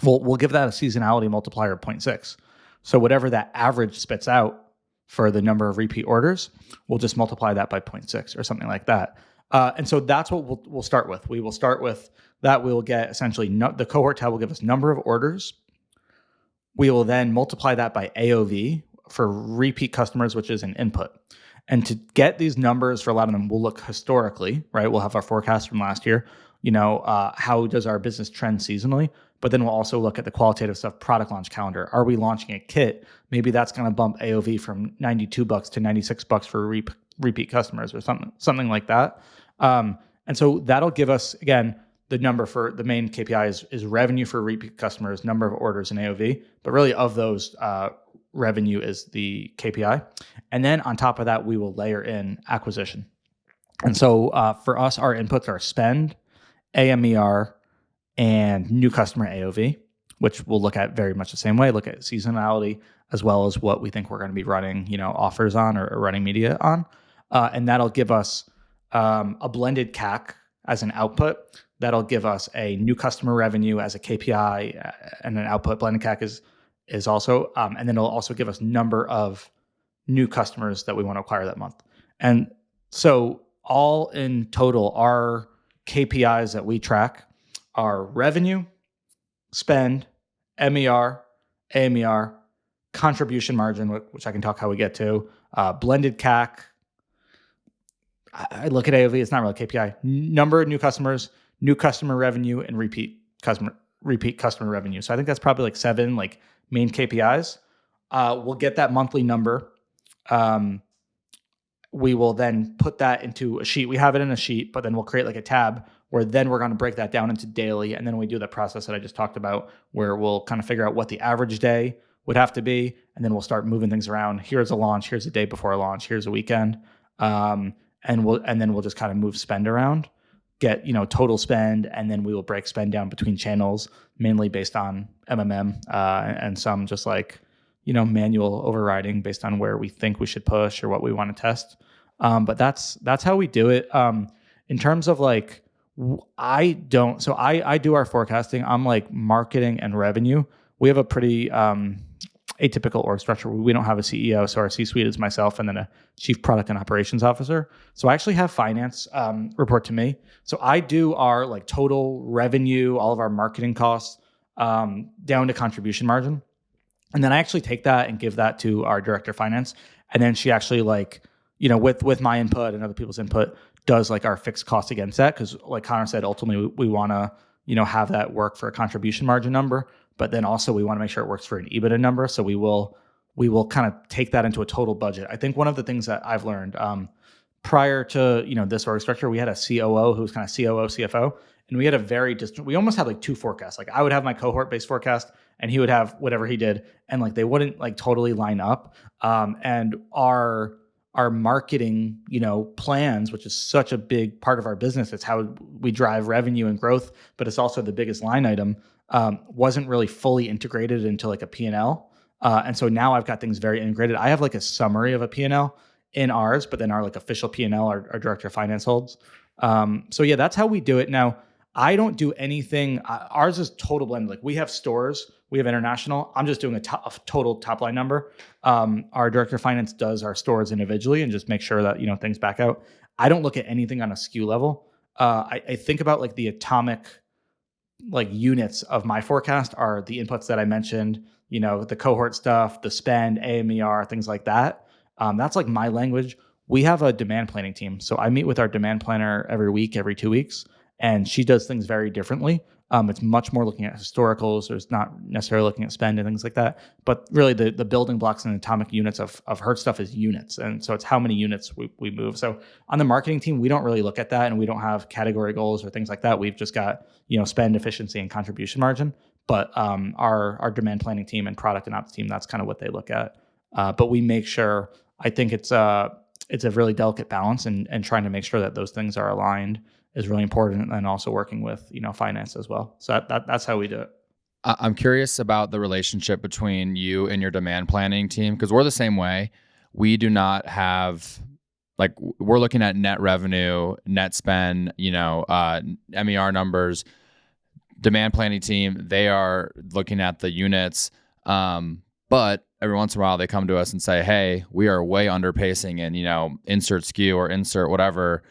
We'll give that a seasonality multiplier of 0.6. So whatever that average spits out for the number of repeat orders, we'll just multiply that by 0.6 or something like that. And so that's what we'll start with. We will start with that. We'll get essentially the cohort tab will give us number of orders. We will then multiply that by AOV for repeat customers, which is an input. And to get these numbers for a lot of them, we'll look historically, right? We'll have our forecast from last year. How does our business trend seasonally? But then we'll also look at the qualitative stuff, product launch calendar. Are we launching a kit? Maybe that's going to bump AOV from $92 to $96 for repeat customers or something like that. And so that'll give us, again, the number for the main KPI is revenue for repeat customers, number of orders, and AOV. But really of those, revenue is the KPI. And then on top of that, we will layer in acquisition. And so for us, our inputs are spend, AMER, and new customer AOV, which we'll look at very much the same way, look at seasonality, as well as what we think we're going to be running, offers on or running media on. And that'll give us a blended CAC as an output. That'll give us a new customer revenue as a KPI and an output. Blended CAC is also, and then it'll also give us number of new customers that we want to acquire that month. And so all in total, our KPIs that we track are revenue, spend, MER, AMER, contribution margin, which I can talk how we get to, blended CAC. I look at AOV, it's not really KPI. Number of new customers, new customer revenue, and repeat customer revenue. So I think that's probably like 7 main KPIs. We'll get that monthly number. We will then put that into a sheet. We have it in a sheet, but then we'll create a tab where then we're going to break that down into daily. And then we do the process that I just talked about, where we'll kind of figure out what the average day would have to be. And then we'll start moving things around. Here's a launch. Here's a day before a launch. Here's a weekend. And then we'll just kind of move spend around, get, total spend, and then we will break spend down between channels, mainly based on MMM, and some just like, manual overriding based on where we think we should push or what we want to test. But that's how we do it. In terms of like, I do our forecasting. I'm like marketing and revenue. We have a pretty atypical org structure. We don't have a CEO, so our C-suite is myself and then a chief product and operations officer. So I actually have finance report to me. So I do our like total revenue, all of our marketing costs down to contribution margin. And then I actually take that and give that to our director of finance. And then she actually like, with my input and other people's input, does like our fixed cost against that. Because like Connor said, ultimately we want to, have that work for a contribution margin number. But then also we want to make sure it works for an EBITDA number. So we will kind of take that into a total budget. I think one of the things that I've learned prior to this org structure, we had a COO who was kind of COO, CFO, and we had a very distant. We almost had like two forecasts. Like I would have my cohort-based forecast, and he would have whatever he did, and like they wouldn't like totally line up. And our marketing, plans, which is such a big part of our business, it's how we drive revenue and growth, but it's also the biggest line item. Wasn't really fully integrated into like a P&L. And so now I've got things very integrated. I have like a summary of a P&L in ours, but then our like official P&L, our director of finance holds. So yeah, that's how we do it. Now, I don't do anything. Ours is total blend. Like we have stores, we have international. I'm just doing a total top line number. Our director of finance does our stores individually and just make sure that, things back out. I don't look at anything on a SKU level. I think about like the atomic like units of my forecast are the inputs that I mentioned, the cohort stuff, the spend, AMER, things like that. That's like my language. We have a demand planning team. So I meet with our demand planner every week, every 2 weeks, and she does things very differently. It's much more looking at historicals. There's not necessarily looking at spend and things like that. But really the building blocks and atomic units of her stuff is units. And so it's how many units we move. So on the marketing team, we don't really look at that, and we don't have category goals or things like that. We've just got, spend efficiency and contribution margin. But our demand planning team and product and ops team, that's kind of what they look at. But we make sure, I think it's a really delicate balance, and trying to make sure that those things are aligned is really important, and also working with, finance as well. So that's how we do it. I'm curious about the relationship between you and your demand planning team, because we're the same way. We do not have, like, we're looking at net revenue, net spend, MER numbers. Demand planning team, they are looking at the units. But every once in a while they come to us and say, hey, we are way underpacing in, insert SKU or insert whatever.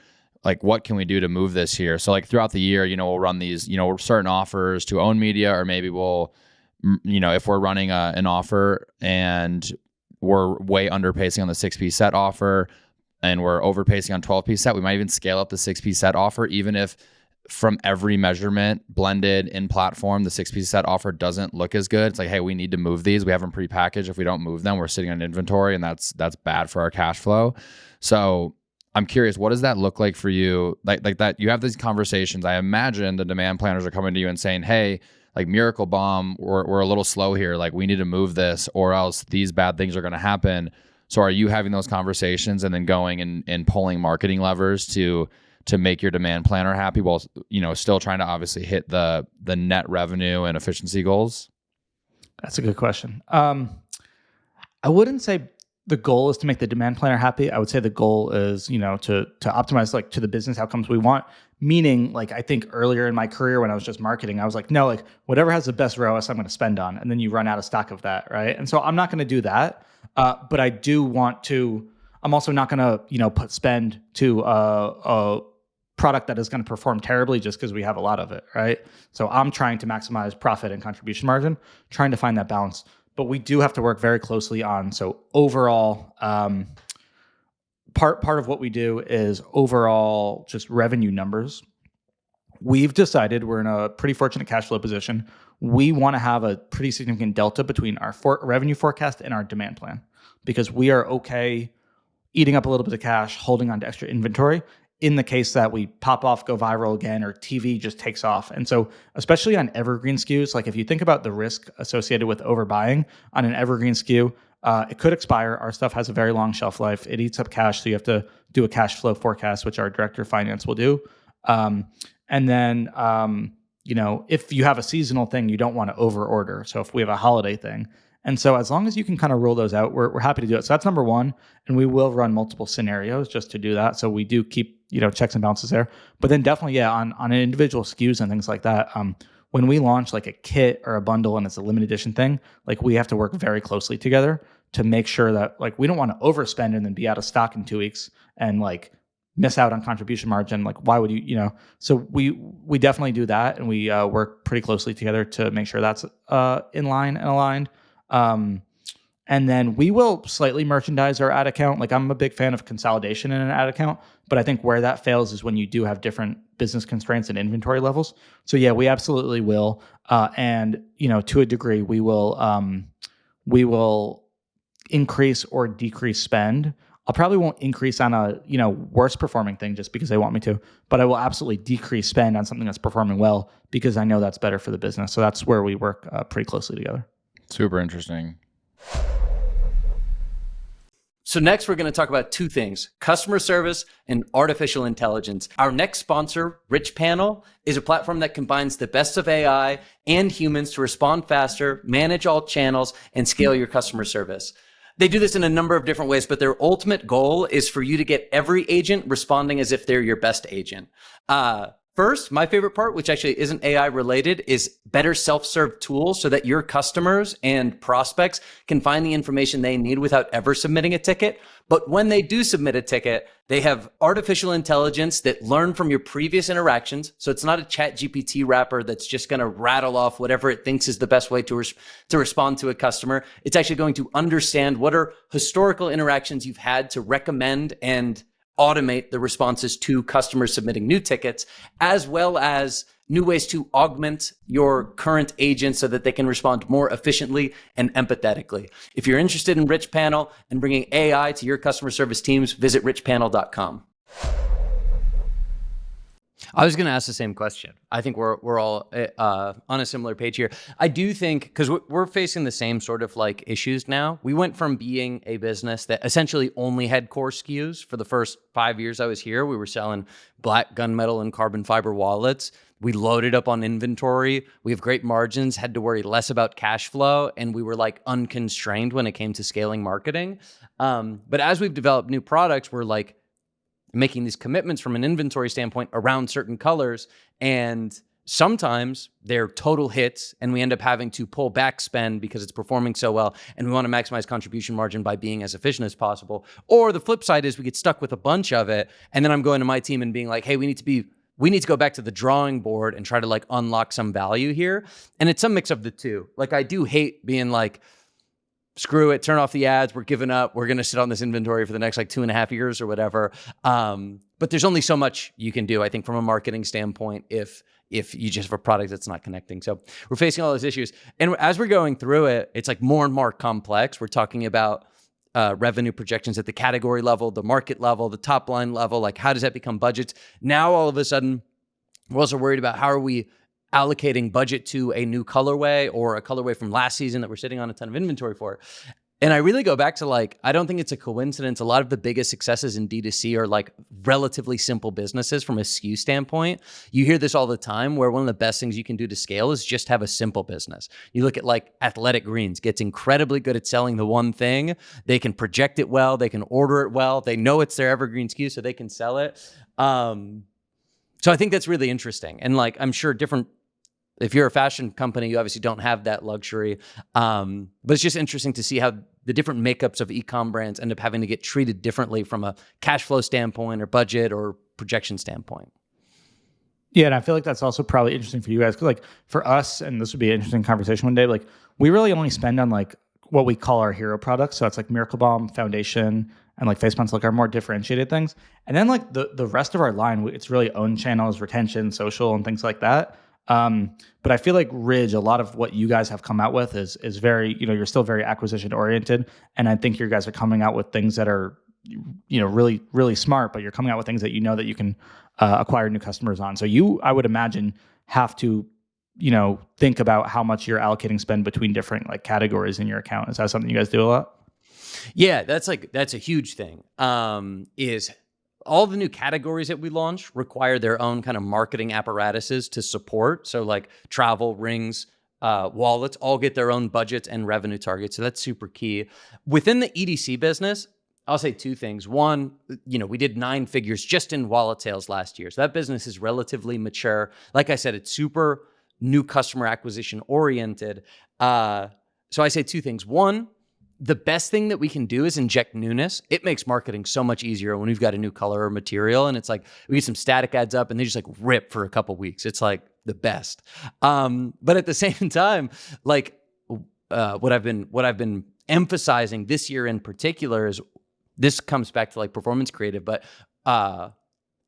Like, what can we do to move this here? So like throughout the year, we'll run these, certain offers to own media, or maybe we'll, if we're running an offer and we're way underpacing on the 6-piece set offer and we're overpacing on 12-piece set, we might even scale up the 6-piece set offer, even if from every measurement blended in platform, the 6-piece set offer doesn't look as good. It's like, hey, we need to move these. We have them prepackaged. If we don't move them, we're sitting on inventory, and that's bad for our cash flow. So I'm curious, what does that look like for you? Like that, you have these conversations. I imagine the demand planners are coming to you and saying, hey, like Miracle Bomb, we're a little slow here. Like we need to move this, or else these bad things are going to happen. So are you having those conversations and then going and pulling marketing levers to make your demand planner happy while, still trying to obviously hit the net revenue and efficiency goals? That's a good question. I wouldn't say the goal is to make the demand planner happy. I would say the goal is, to optimize like to the business outcomes we want. Meaning, like, I think earlier in my career when I was just marketing, I was like, no, like whatever has the best ROAS, I'm going to spend on, and then you run out of stock of that, right? And so I'm not going to do that. But I do want to. I'm also not going to, put spend to a product that is going to perform terribly just because we have a lot of it, right? So I'm trying to maximize profit and contribution margin, trying to find that balance. But we do have to work very closely on, so overall, part of what we do is overall just revenue numbers. We've decided we're in a pretty fortunate cash flow position. We want to have a pretty significant delta between our revenue forecast and our demand plan, because we are okay eating up a little bit of cash, holding on to extra inventory in the case that we pop off, go viral again, or TV just takes off. And so especially on evergreen SKUs, like if you think about the risk associated with overbuying on an evergreen SKU, it could expire. Our stuff has a very long shelf life. It eats up cash, so you have to do a cash flow forecast, which our director of finance will do. And then, if you have a seasonal thing, you don't want to over order. So if we have a holiday thing, and so as long as you can kind of rule those out, we're happy to do it. So that's number one. And we will run multiple scenarios just to do that. So we do keep, checks and balances there. But then definitely, on individual SKUs and things like that, when we launch like a kit or a bundle and it's a limited edition thing, like we have to work very closely together to make sure that like we don't want to overspend and then be out of stock in 2 weeks and like miss out on contribution margin. Like why would so we definitely do that, and we work pretty closely together to make sure that's in line and aligned. And then we will slightly merchandise our ad account. Like I'm a big fan of consolidation in an ad account, but I think where that fails is when you do have different business constraints and inventory levels. So yeah, we absolutely will. And to a degree, we will increase or decrease spend. I probably won't increase on a worst performing thing just because they want me to, but I will absolutely decrease spend on something that's performing well because I know that's better for the business. So that's where we work pretty closely together. Super interesting. So next, we're going to talk about two things: customer service and artificial intelligence. Our next sponsor, Richpanel, is a platform that combines the best of AI and humans to respond faster, manage all channels, and scale your customer service. They do this in a number of different ways, but their ultimate goal is for you to get every agent responding as if they're your best agent. First, my favorite part, which actually isn't AI related, is better self-serve tools so that your customers and prospects can find the information they need without ever submitting a ticket. But when they do submit a ticket, they have artificial intelligence that learn from your previous interactions. So it's not a chat GPT wrapper that's just going to rattle off whatever it thinks is the best way to respond to a customer. It's actually going to understand what are historical interactions you've had to recommend and automate the responses to customers submitting new tickets, as well as new ways to augment your current agents so that they can respond more efficiently and empathetically. If you're interested in Richpanel and bringing AI to your customer service teams, visit richpanel.com. I was going to ask the same question. I think we're all on a similar page here. I do think, because we're facing the same sort of like issues now. We went from being a business that essentially only had core SKUs. For the first 5 years I was here, we were selling black gunmetal and carbon fiber wallets. We loaded up on inventory. We have great margins, had to worry less about cash flow, and we were like unconstrained when it came to scaling marketing. But as we've developed new products, we're like making these commitments from an inventory standpoint around certain colors, and sometimes they're total hits and we end up having to pull back spend because it's performing so well and we want to maximize contribution margin by being as efficient as possible. Or the flip side is we get stuck with a bunch of it, and then I'm going to my team and being like, hey, we need to go back to the drawing board and try to like unlock some value here. And it's a mix of the two. Like I do hate being like, screw it, turn off the ads, we're giving up, we're going to sit on this inventory for the next like 2.5 years or whatever. But there's only so much you can do, I think, from a marketing standpoint if you just have a product that's not connecting. So we're facing all those issues. And as we're going through it, it's like more and more complex. We're talking about revenue projections at the category level, the market level, the top line level. Like how does that become budgets? Now, all of a sudden, we're also worried about how are we allocating budget to a new colorway or a colorway from last season that we're sitting on a ton of inventory for. And I really go back to like, I don't think it's a coincidence. A lot of the biggest successes in D2C are like relatively simple businesses from a SKU standpoint. You hear this all the time where one of the best things you can do to scale is just have a simple business. You look at like Athletic Greens gets incredibly good at selling the one thing. They can project it well. They can order it well. They know it's their evergreen SKU, so they can sell it. So I think that's really interesting. And like, I'm sure if you're a fashion company, you obviously don't have that luxury. But it's just interesting to see how the different makeups of e-com brands end up having to get treated differently from a cash flow standpoint or budget or projection standpoint. Yeah, and I feel like that's also probably interesting for you guys. Because like for us, and this would be an interesting conversation one day, like we really only spend on like what we call our hero products. So it's like Miracle Balm, foundation, and like face pencil, like our more differentiated things. And then like the rest of our line, it's really own channels, retention, social, and things like that. But I feel like Ridge, a lot of what you guys have come out with is very, you're still very acquisition oriented. And I think you guys are coming out with things that are, really, really smart, but you're coming out with things that that you can acquire new customers on. So I would imagine, have to, think about how much you're allocating spend between different like categories in your account. Is that something you guys do a lot? Yeah, that's a huge thing. Is all the new categories that we launch require their own kind of marketing apparatuses to support. So like travel, rings, wallets all get their own budgets and revenue targets. So that's super key. Within the EDC business, I'll say two things. One, we did 9 figures just in wallet sales last year. So that business is relatively mature. Like I said, it's super new customer acquisition oriented. So I say two things. One, the best thing that we can do is inject newness. It makes marketing so much easier when we've got a new color or material, and it's like we get some static ads up and they just like rip for a couple weeks. It's like the best. But at the same time, like what I've been emphasizing this year in particular is, this comes back to like performance creative, but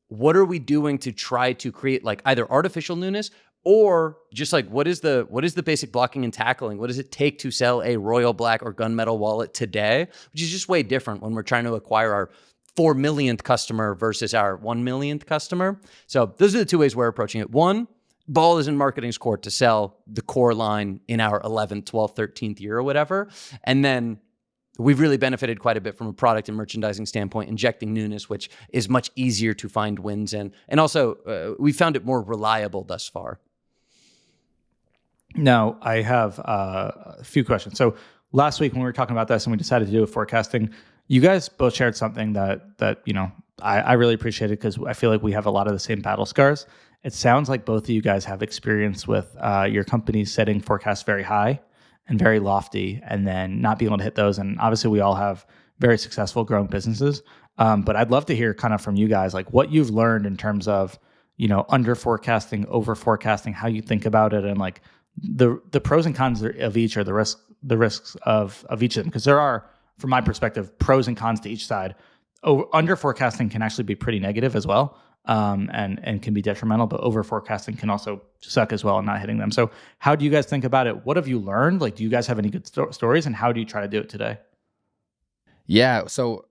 what are we doing to try to create like either artificial newness or just like what is the basic blocking and tackling? What does it take to sell a royal black or gunmetal wallet today? Which is just way different when we're trying to acquire our 4 millionth customer versus our 1 millionth customer. So those are the two ways we're approaching it. One, ball is in marketing's court to sell the core line in our 11th, 12th, 13th year or whatever. And then we've really benefited quite a bit from a product and merchandising standpoint, injecting newness, which is much easier to find wins in. And also, we found it more reliable thus far. Now, I have a few questions. So last week when we were talking about this and we decided to do a forecasting, you guys both shared something that I really appreciated, because I feel like we have a lot of the same battle scars. It sounds like both of you guys have experience with your companies setting forecasts very high and very lofty, and then not being able to hit those. And obviously, we all have very successful growing businesses. But I'd love to hear kind of from you guys, like what you've learned in terms of, under forecasting, over forecasting, how you think about it, and like the pros and cons of each, or the risks of each of them. Because there are, from my perspective, pros and cons to each side. Under forecasting can actually be pretty negative as well. And can be detrimental, but over forecasting can also suck as well and not hitting them. So how do you guys think about it? What have you learned? Like, do you guys have any good stories, and how do you try to do it today? Yeah. So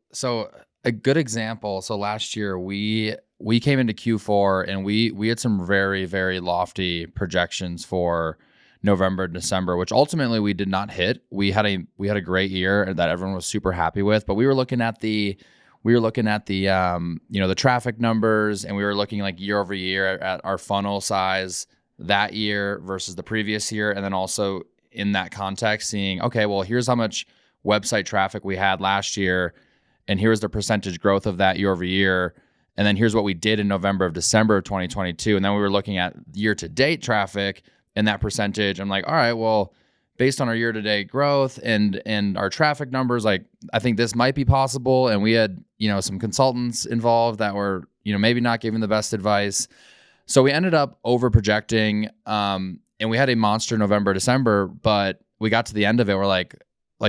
a good example. So last year we came into Q4 and we had some very, very lofty projections for November, December, which ultimately we did not hit. We had a great year that everyone was super happy with, but we were looking at the the traffic numbers, and we were looking like year over year at our funnel size that year versus the previous year. And then also in that context, seeing, okay, well, here's how much website traffic we had last year, and here's the percentage growth of that year over year. And then here's what we did in November of December of 2022. And then we were looking at year to date traffic and that percentage. I'm like, all right, well, based on our year-to-date growth and our traffic numbers, like I think this might be possible. And we had, some consultants involved that were, maybe not giving the best advice. So we ended up over projecting, and we had a monster November, December, but we got to the end of it. We're like,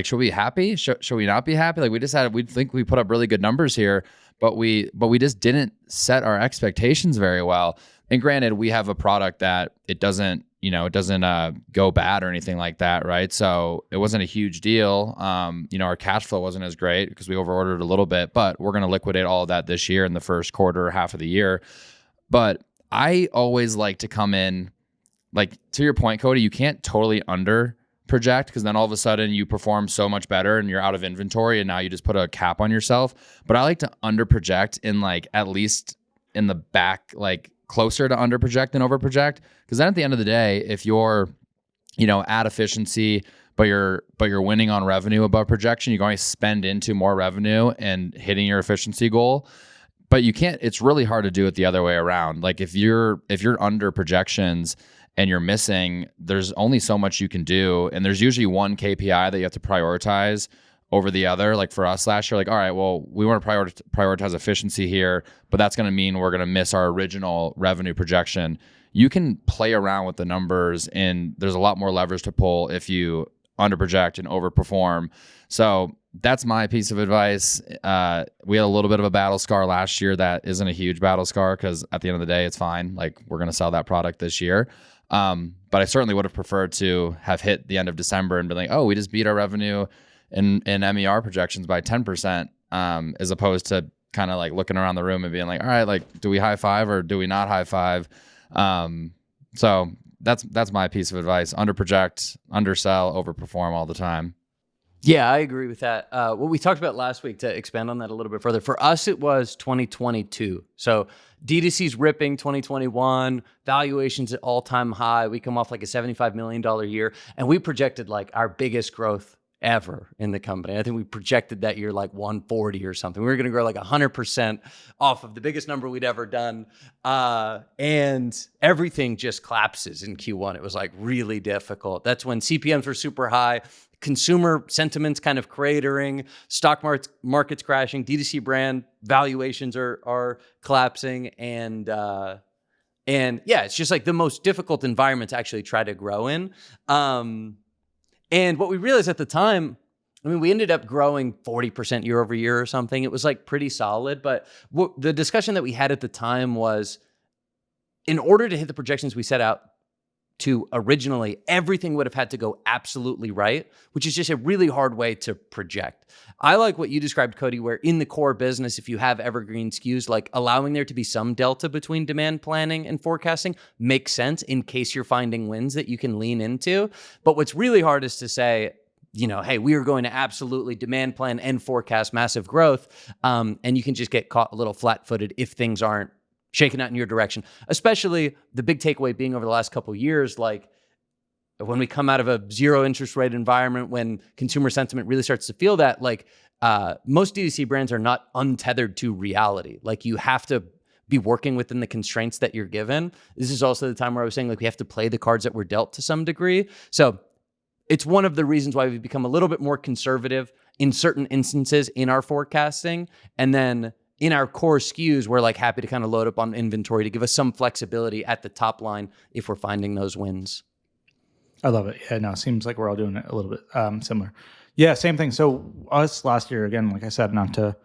should we be happy? Should we not be happy? Like we think we put up really good numbers here, but we just didn't set our expectations very well. And granted, we have a product that it doesn't go bad or anything like that, right? So it wasn't a huge deal. Our cash flow wasn't as great because we overordered a little bit, but we're going to liquidate all of that this year in the first quarter, half of the year. But I always like to come in, like to your point, Cody, you can't totally under project, because then all of a sudden you perform so much better and you're out of inventory and now you just put a cap on yourself. But I like to under project in like at least in the back, like closer to under project than over project, because then at the end of the day, if you're at efficiency but you're winning on revenue above projection, you're going to spend into more revenue and hitting your efficiency goal. But you can't, it's really hard to do it the other way around. Like if you're under projections and you're missing, there's only so much you can do, and there's usually one KPI that you have to prioritize over the other. Like for us last year, like, all right, well, we want to prioritize efficiency here, but that's going to mean we're going to miss our original revenue projection. You can play around with the numbers, and there's a lot more levers to pull if you under project and overperform. So that's my piece of advice. We had a little bit of a battle scar last year that isn't a huge battle scar, because at the end of the day, it's fine. Like we're going to sell that product this year. But I certainly would have preferred to have hit the end of December and been like, oh, we just beat our revenue and MER projections by 10%, as opposed to kind of like looking around the room and being like, all right, like, do we high five or do we not high five? So that's my piece of advice: under project, undersell, overperform all the time. Yeah, I agree with that. What we talked about last week, to expand on that a little bit further, for us, it was 2022. So D2C's ripping 2021, valuations at all-time high. We come off like a $75 million year, and we projected like our biggest growth ever in the company. I think we projected that year like 140 or something. We were going to grow like 100% off of the biggest number we'd ever done. And everything just collapses in Q1. It was like really difficult. That's when CPMs were super high. Consumer sentiments kind of cratering, stock markets crashing, D2C brand valuations are collapsing, and yeah, it's just like the most difficult environment to actually try to grow in. And what we realized at the time, I mean, we ended up growing 40% year over year or something. It was like pretty solid, but the discussion that we had at the time was, in order to hit the projections we set out to originally, everything would have had to go absolutely right, which is just a really hard way to project. I like what you described, Cody, where in the core business, if you have evergreen SKUs, like allowing there to be some delta between demand planning and forecasting makes sense in case you're finding wins that you can lean into. But what's really hard is to say, you know, hey, we are going to absolutely demand plan and forecast massive growth. And you can just get caught a little flat-footed if things aren't shaken out in your direction, especially the big takeaway being over the last couple of years, like when we come out of a zero interest rate environment, when consumer sentiment really starts to feel that, like most D2C brands are not untethered to reality. Like you have to be working within the constraints that you're given. This is also the time where I was saying like we have to play the cards that we're dealt to some degree. So it's one of the reasons why we've become a little bit more conservative in certain instances in our forecasting. And then in our core SKUs, we're like happy to kind of load up on inventory to give us some flexibility at the top line if we're finding those wins. I love it. Yeah, no, it seems like we're all doing it a little bit similar. Yeah, same thing. So us last year, again, like I said, not to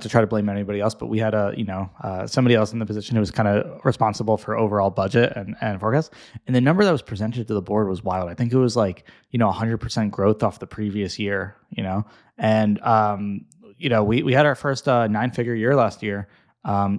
try to blame anybody else, but we had somebody else in the position who was kind of responsible for overall budget and forecast. And the number that was presented to the board was wild. I think it was like, 100% growth off the previous year, and we had our first 9-figure year last year.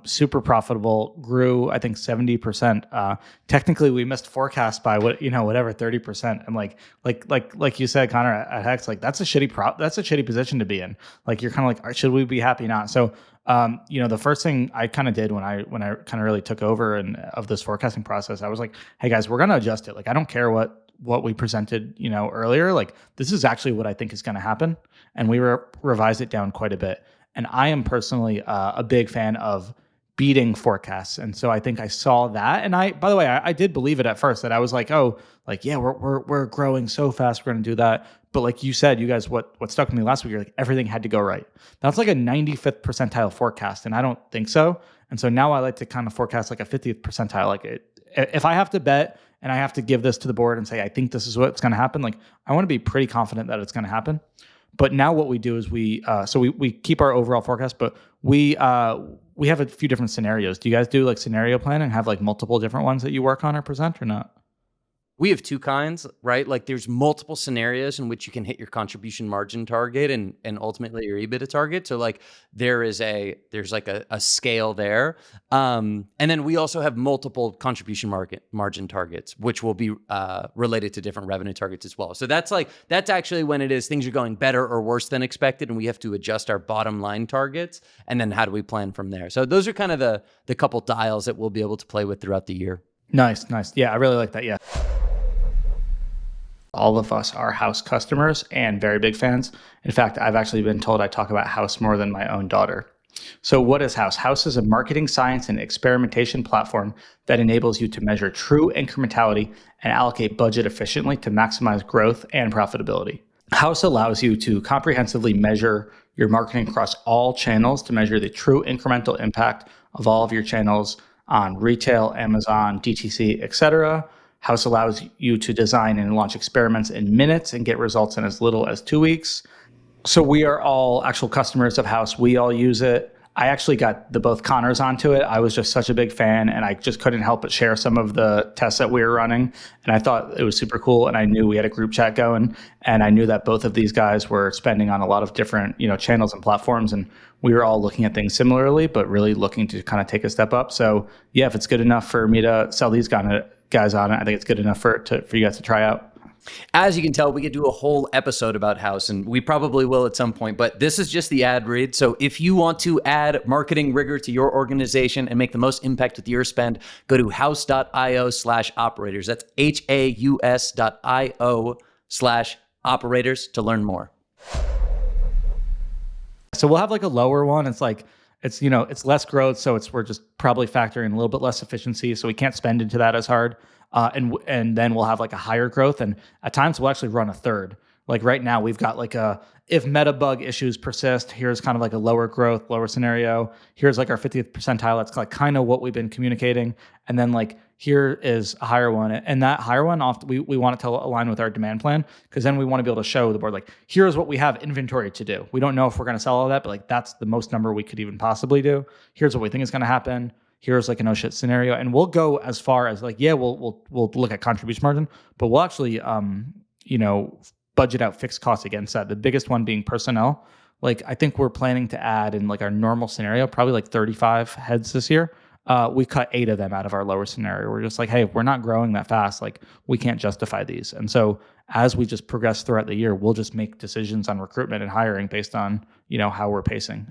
Super profitable, grew, I think 70%. Technically we missed forecast by whatever 30%. And like you said, Connor, at Hex, like that's a shitty position to be in. Like you're kind of like, should we be happy not? So, the first thing I kind of did when I kind of really took over of this forecasting process, I was like, hey guys, we're going to adjust it. Like, I don't care what we presented, earlier. Like this is actually what I think is going to happen. And we revised it down quite a bit. And I am personally a big fan of beating forecasts. And so I think I saw that. And by the way, I did believe it at first, that I was like, oh, like, yeah, we're growing so fast, we're going to do that. But like you said, you guys, what stuck with me last week, you're like, everything had to go right. That's like a 95th percentile forecast. And I don't think so. And so now I like to kind of forecast like a 50th percentile. Like if I have to bet and I have to give this to the board and say, I think this is what's going to happen, like I want to be pretty confident that it's going to happen. But now what we do is we keep our overall forecast, but we have a few different scenarios. Do you guys do like scenario plan and have like multiple different ones that you work on or present or not? We have two kinds, right? Like there's multiple scenarios in which you can hit your contribution margin target and ultimately your EBITDA target. So like there's like a scale there. And then we also have multiple contribution margin targets, which will be related to different revenue targets as well. So that's actually when it is things are going better or worse than expected and we have to adjust our bottom line targets. And then how do we plan from there? So those are kind of the couple dials that we'll be able to play with throughout the year. Nice. Yeah, I really like that. Yeah. All of us are Haus customers and very big fans. In fact, I've actually been told I talk about Haus more than my own daughter. So what is Haus? Haus is a marketing science and experimentation platform that enables you to measure true incrementality and allocate budget efficiently to maximize growth and profitability. Haus allows you to comprehensively measure your marketing across all channels to measure the true incremental impact of all of your channels on retail, Amazon, DTC, etc. Haus allows you to design and launch experiments in minutes and get results in as little as 2 weeks. So we are all actual customers of Haus. We all use it. I actually got both Connors onto it. I was just such a big fan and I just couldn't help but share some of the tests that we were running. And I thought it was super cool. And I knew we had a group chat going and I knew that both of these guys were spending on a lot of different, channels and platforms. And we were all looking at things similarly, but really looking to kind of take a step up. So yeah, if it's good enough for me to sell these guys on it, I think it's good enough for you guys to try out. As you can tell, we could do a whole episode about Haus, and we probably will at some point, but this is just the ad read. So if you want to add marketing rigor to your organization and make the most impact with your spend, go to haus.io/operators. That's haus.io/operators to learn more. So we'll have like a lower one. It's like, it's, you know, it's less growth. So we're just probably factoring a little bit less efficiency. So we can't spend into that as hard. And then we'll have like a higher growth. And at times we'll actually run a third. Like right now we've got like if meta bug issues persist, here's kind of like a lower growth, lower scenario. Here's like our 50th percentile. That's like kind of what we've been communicating. And then like, here is a higher one. And that higher one, we want it to align with our demand plan, because then we want to be able to show the board, like, here's what we have inventory to do. We don't know if we're going to sell all that, but like, that's the most number we could even possibly do. Here's what we think is going to happen. Here's like an oh shit scenario. And we'll go as far as like, yeah, we'll look at contribution margin, but we'll actually, budget out fixed costs against that. The biggest one being personnel. Like, I think we're planning to add in like our normal scenario, probably like 35 heads this year. We cut 8 of them out of our lower scenario. We're just like, hey, we're not growing that fast. Like, we can't justify these. And so as we just progress throughout the year, we'll just make decisions on recruitment and hiring based on, how we're pacing.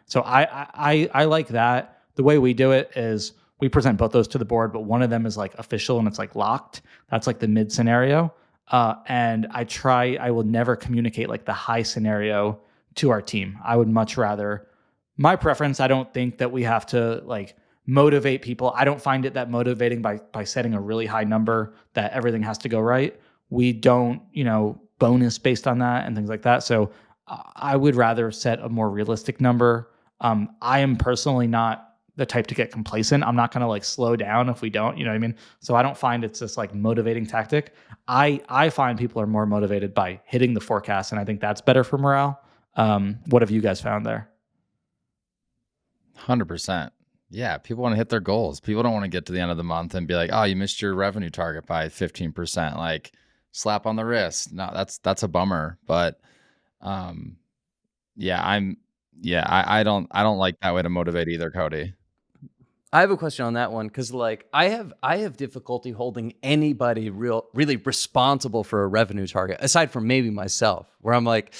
So I like that. The way we do it is we present both those to the board, but one of them is like official and it's like locked. That's like the mid scenario. And I will never communicate like the high scenario to our team. I would much rather, my preference, I don't think that we have to like motivate people. I don't find it that motivating by setting a really high number that everything has to go right. We don't, bonus based on that and things like that. So I would rather set a more realistic number. I am personally not the type to get complacent. I'm not going to like slow down if we don't, you know what I mean? So I don't find it's this like motivating tactic. I find people are more motivated by hitting the forecast, and I think that's better for morale. What have you guys found there? 100%. Yeah, people want to hit their goals. People don't want to get to the end of the month and be like, "Oh, you missed your revenue target by 15%." Like, slap on the wrist. No, that's a bummer. But I don't like that way to motivate either, Cody. I have a question on that one, because like I have difficulty holding anybody really responsible for a revenue target, aside from maybe myself, where I'm like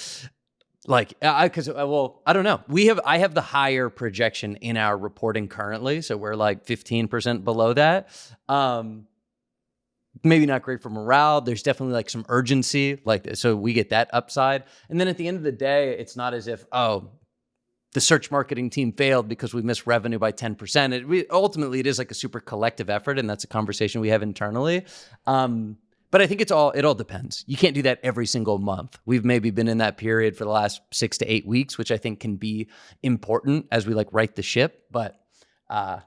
I don't know. I have the higher projection in our reporting currently, so we're like 15% below that. Maybe not great for morale. There's definitely like some urgency, like, so we get that upside. And then at the end of the day, it's not as if, the search marketing team failed because we missed revenue by 10%. Ultimately, it is like a super collective effort, and that's a conversation we have internally. But I think it all depends. You can't do that every single month. We've maybe been in that period for the last 6 to 8 weeks, which I think can be important as we like right the ship. But I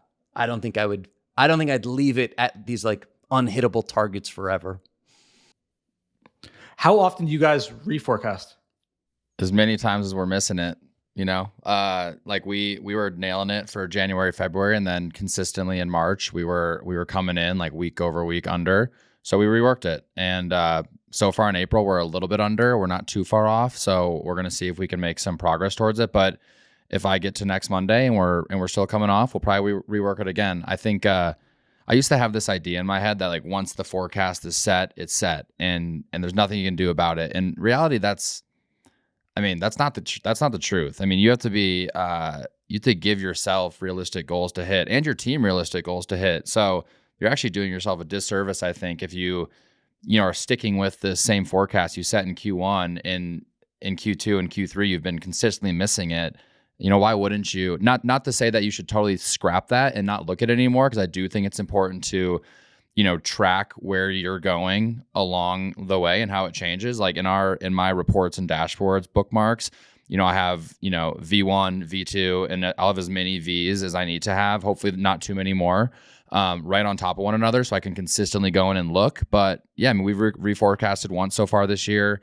don't think I'd leave it at these like unhittable targets forever. How often do you guys reforecast? As many times as we're missing it. Like we were nailing it for January, February, and then consistently in March, we were coming in like week over week under. So we reworked it. And so far in April, we're a little bit under. We're not too far off. So we're going to see if we can make some progress towards it. But if I get to next Monday and we're still coming off, we'll probably rework it again. I think I used to have this idea in my head that like once the forecast is set, it's set, and there's nothing you can do about it. In reality, that's not the truth. I mean, you have to be, you have to give yourself realistic goals to hit and your team realistic goals to hit. So you're actually doing yourself a disservice, I think, if you are sticking with the same forecast you set in Q1 in Q2 and Q3, you've been consistently missing it. Why wouldn't you? Not to say that you should totally scrap that and not look at it anymore, because I do think it's important to, track where you're going along the way and how it changes. Like in my reports and dashboards, bookmarks, I have, V1, V2, and I'll have as many Vs as I need to have, hopefully not too many more, right on top of one another, so I can consistently go in and look. But yeah, we've reforecasted once so far this year.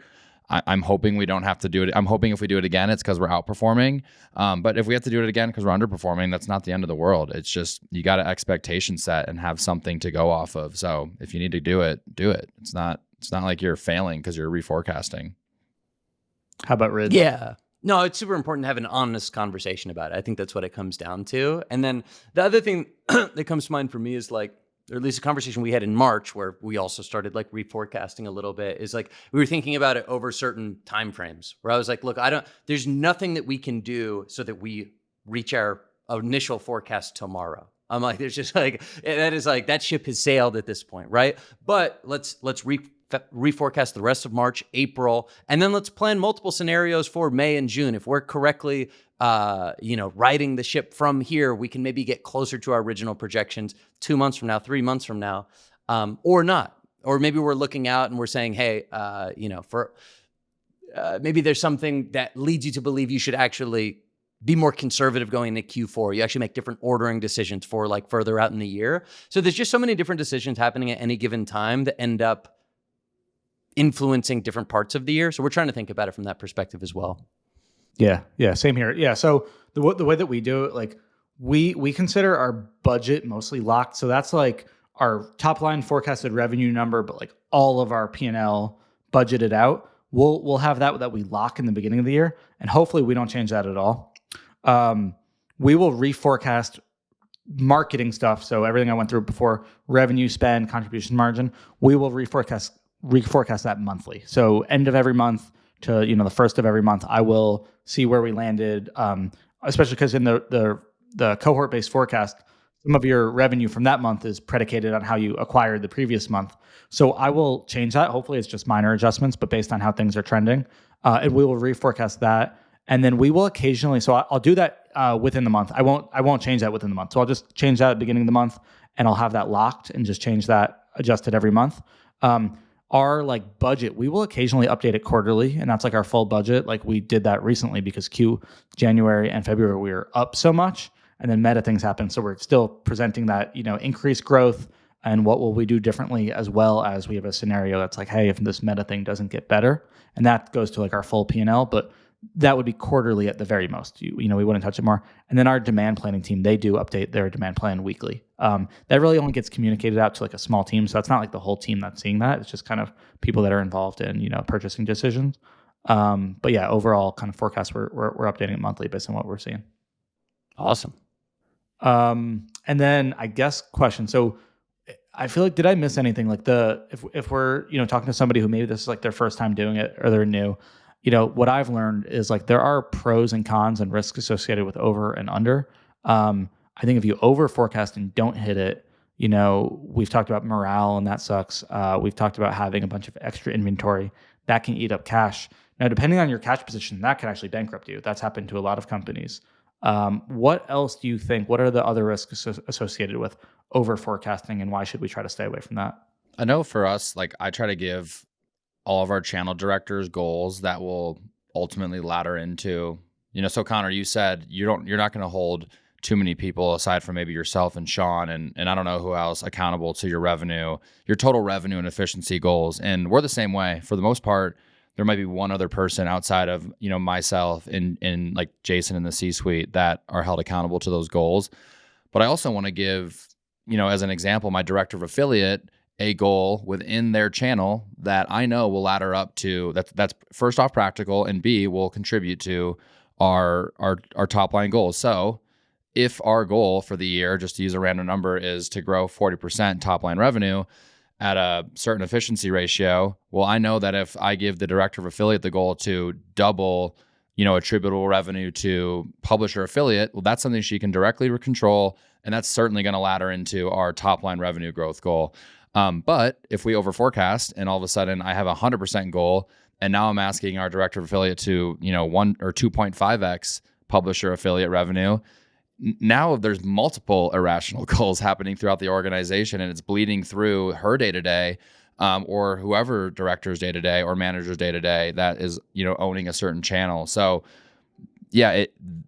I'm hoping we don't have to do it. I'm hoping if we do it again, it's because we're outperforming. But if we have to do it again because we're underperforming, that's not the end of the world. It's just you got an expectation set and have something to go off of. So if you need to do it, do it. It's not like you're failing because you're reforecasting. How about Rid? Yeah. No, it's super important to have an honest conversation about it. I think that's what it comes down to. And then the other thing that comes to mind for me is like, or at least a conversation we had in March, where we also started like reforecasting a little bit, is like we were thinking about it over certain timeframes. Where I was like, look, there's nothing that we can do so that we reach our initial forecast tomorrow. I'm like, there's just like, that is like, that ship has sailed at this point, right? But let's reforecast the rest of March, April, and then let's plan multiple scenarios for May and June. If we're correctly, riding the ship from here, we can maybe get closer to our original projections 2 months from now, 3 months from now, or not. Or maybe we're looking out and we're saying, hey, maybe there's something that leads you to believe you should actually be more conservative going into Q4. You actually make different ordering decisions for like further out in the year. So there's just so many different decisions happening at any given time that end up influencing different parts of the year. So we're trying to think about it from that perspective as well. Yeah, same here. Yeah, so the way that we do it, like we consider our budget mostly locked. So that's like our top line forecasted revenue number, but like all of our P&L budgeted out. We'll have that we lock in the beginning of the year, and hopefully we don't change that at all. We will reforecast marketing stuff. So everything I went through before, revenue, spend, contribution margin, we will reforecast that monthly. So end of every month to, the first of every month, I will see where we landed, especially because in the cohort-based forecast, some of your revenue from that month is predicated on how you acquired the previous month. So I will change that. Hopefully it's just minor adjustments, but based on how things are trending, and we will reforecast that. And then we will occasionally, so I'll do that within the month. I won't change that within the month. So I'll just change that at the beginning of the month, and I'll have that locked and just change that adjusted every month. Our like budget, we will occasionally update it quarterly, and that's like our full budget. Like we did that recently because January and February we were up so much, and then meta things happened. So we're still presenting that, increased growth and what will we do differently, as well as we have a scenario that's like, hey, if this meta thing doesn't get better, and that goes to like our full P&L, but that would be quarterly at the very most. We wouldn't touch it more. And then our demand planning team, they do update their demand plan weekly. That really only gets communicated out to like a small team. So it's not like the whole team that's seeing that. It's just kind of people that are involved in, purchasing decisions. But yeah, overall kind of forecast, we're updating it monthly based on what we're seeing. Awesome. And then I guess question. So I feel like, did I miss anything? Like if we're, talking to somebody who maybe this is like their first time doing it or they're new, what I've learned is like there are pros and cons and risks associated with over and under. I think if you over forecast and don't hit it, we've talked about morale and that sucks. We've talked about having a bunch of extra inventory that can eat up cash. Now, depending on your cash position, that can actually bankrupt you. That's happened to a lot of companies. What else do you think? What are the other risks associated with over forecasting, and why should we try to stay away from that? I know for us, like I try to give all of our channel directors goals that will ultimately ladder into, so Connor, you said you're not going to hold too many people aside from maybe yourself and Sean and I don't know who else accountable to your total revenue and efficiency goals. And we're the same way. For the most part, there might be one other person outside of, myself and like Jason in the C-suite that are held accountable to those goals. But I also want to give, as an example, my director of affiliate a goal within their channel that I know will ladder up to that's first off practical, and B, will contribute to our top line goals. So if our goal for the year, just to use a random number, is to grow 40% top line revenue at a certain efficiency ratio, well, I know that if I give the director of affiliate the goal to double, attributable revenue to publisher affiliate, well, that's something she can directly control, and that's certainly going to ladder into our top line revenue growth goal. But if we over forecast and all of a sudden I have a 100% goal, and now I'm asking our director of affiliate to, 1 or 2.5x publisher affiliate revenue, now there's multiple irrational goals happening throughout the organization, and it's bleeding through her day-to-day, or whoever director's day-to-day or manager's day-to-day that is, owning a certain channel. So yeah,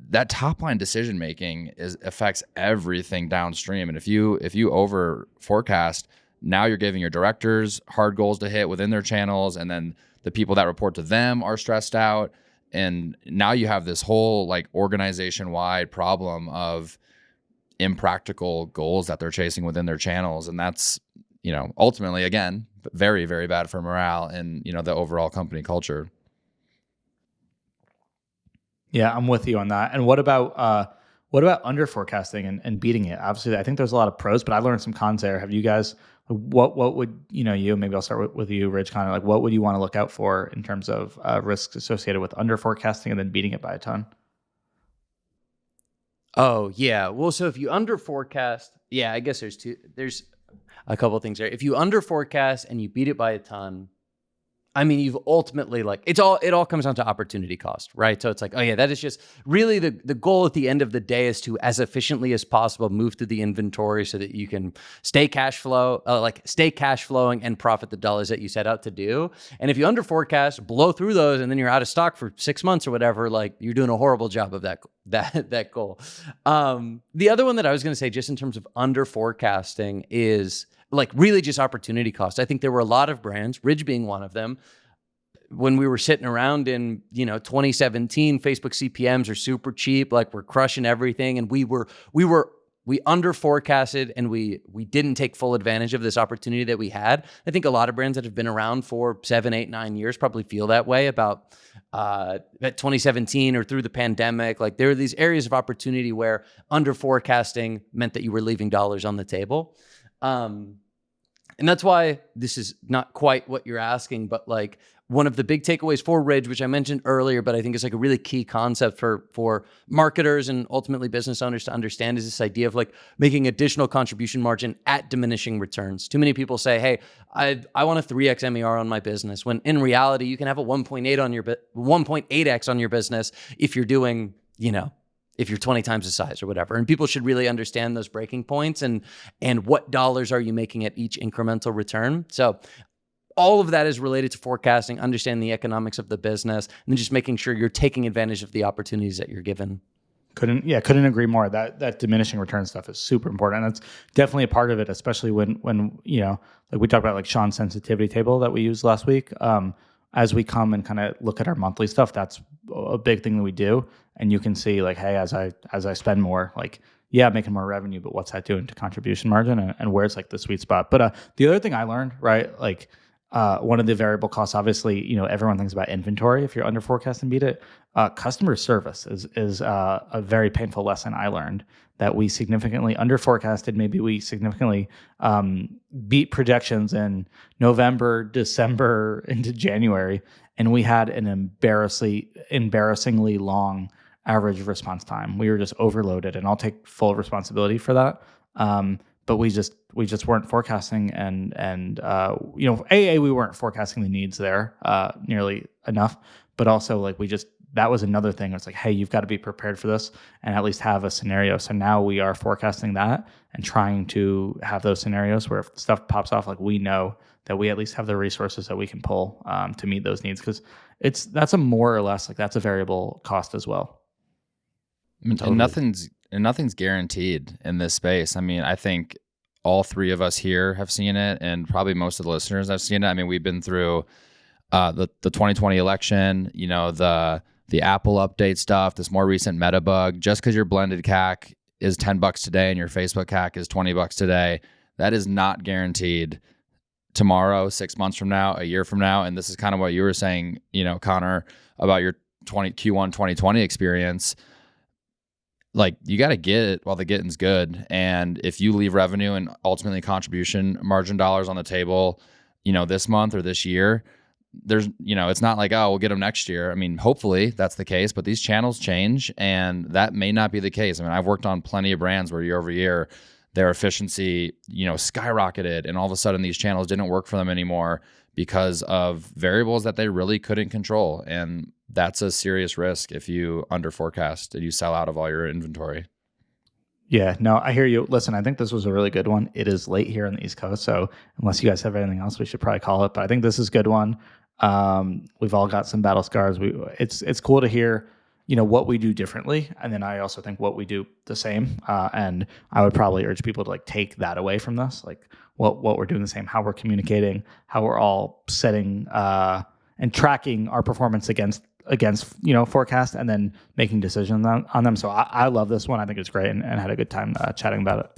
that top line decision making affects everything downstream. And if you over forecast, now you're giving your directors hard goals to hit within their channels, and then the people that report to them are stressed out. And now you have this whole like organization-wide problem of impractical goals that they're chasing within their channels. And that's, ultimately, again, very, very bad for morale and, the overall company culture. Yeah, I'm with you on that. And what about What about under forecasting and beating it? Obviously, I think there's a lot of pros, but I learned some cons there. Have you guys, what would, you, maybe I'll start with you, Rich, kind of like, what would you want to look out for in terms of risks associated with under forecasting and then beating it by a ton? Oh, yeah. Well, so if you under forecast, I guess there's a couple of things there. If you under forecast and you beat it by a ton, I mean, you've ultimately it all comes down to opportunity cost, right? So it's like, oh yeah, that is just really the goal at the end of the day is to, as efficiently as possible, move through the inventory so that you can stay cash flowing and profit the dollars that you set out to do. And if you under forecast, blow through those, and then you're out of stock for 6 months or whatever, like you're doing a horrible job of that goal. The other one that I was going to say, just in terms of under forecasting, is like really just opportunity cost. I think there were a lot of brands, Ridge being one of them. When we were sitting around in, 2017, Facebook CPMs are super cheap. Like we're crushing everything. And we under forecasted and we didn't take full advantage of this opportunity that we had. I think a lot of brands that have been around for 7, 8, 9 years probably feel that way about at 2017 or through the pandemic. Like there are these areas of opportunity where under forecasting meant that you were leaving dollars on the table. And that's why this is not quite what you're asking, but like one of the big takeaways for Ridge, which I mentioned earlier, but I think is like a really key concept for marketers and ultimately business owners to understand, is this idea of like making additional contribution margin at diminishing returns. Too many people say, hey, I want a 3x MER on my business, when in reality, you can have a 1.8x on your business if you're doing, if you're 20 times the size or whatever. And people should really understand those breaking points and what dollars are you making at each incremental return. So all of that is related to forecasting, understanding the economics of the business, and then just making sure you're taking advantage of the opportunities that you're given. Couldn't agree more. That diminishing return stuff is super important. And that's definitely a part of it, especially when like we talked about like Sean's sensitivity table that we used last week. As we come and kind of look at our monthly stuff, that's a big thing that we do. And you can see like, hey, as I spend more, like, yeah, I'm making more revenue, but what's that doing to contribution margin and where's like the sweet spot? But the other thing I learned, right, like one of the variable costs, obviously, everyone thinks about inventory if you're under forecast and beat it. Customer service is a very painful lesson I learned, that we significantly under forecasted. Maybe we significantly beat projections in November, December into January, and we had an embarrassingly long average response time. We were just overloaded, and I'll take full responsibility for that. But we just weren't forecasting, and we weren't forecasting the needs there nearly enough. But also, like, that was another thing. It's like, hey, you've got to be prepared for this and at least have a scenario. So now we are forecasting that and trying to have those scenarios where if stuff pops off, like we know that we at least have the resources that we can pull to meet those needs, because that's a more or less, like, that's a variable cost as well. I mean, totally. And nothing's guaranteed in this space. I mean, I think all three of us here have seen it, and probably most of the listeners have seen it. I mean, we've been through the 2020 election, the Apple update stuff, this more recent Meta bug. Just because your blended CAC is $10 today and your Facebook CAC is $20 today, that is not guaranteed tomorrow, 6 months from now, a year from now. And this is kind of what you were saying, Connor, about your Q1 2020 experience. Like, you got to get it while the getting's good. And if you leave revenue and ultimately contribution margin dollars on the table, this month or this year, there's, it's not like, oh, we'll get them next year. I mean, hopefully that's the case, but these channels change, and that may not be the case. I mean, I've worked on plenty of brands where year over year, their efficiency, skyrocketed, and all of a sudden these channels didn't work for them anymore because of variables that they really couldn't control. And that's a serious risk if you under forecast and you sell out of all your inventory. Yeah, no, I hear you. Listen, I think this was a really good one. It is late here on the East Coast, so unless you guys have anything else, we should probably call it. But I think this is a good one. We've all got some battle scars. It's cool to hear, what we do differently, and then I also think what we do the same. And I would probably urge people to like take that away from this, like what we're doing the same, how we're communicating, how we're all setting and tracking our performance against forecast, and then making decisions on them. So I love this one. I think it's great, and had a good time chatting about it.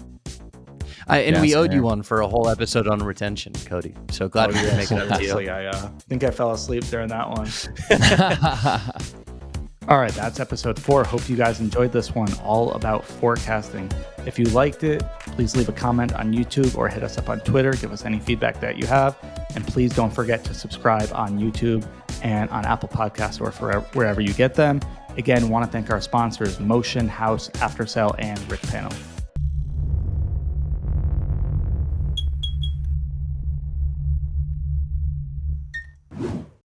We owed you one for a whole episode on retention, Cody. So glad we could make it up to you. I think I fell asleep during that one. All right, that's episode 4. Hope you guys enjoyed this one, all about forecasting. If you liked it, please leave a comment on YouTube or hit us up on Twitter. Give us any feedback that you have. And please don't forget to subscribe on YouTube and on Apple Podcasts or wherever you get them. Again, want to thank our sponsors, Motion, Haus, Aftersell, and Richpanel.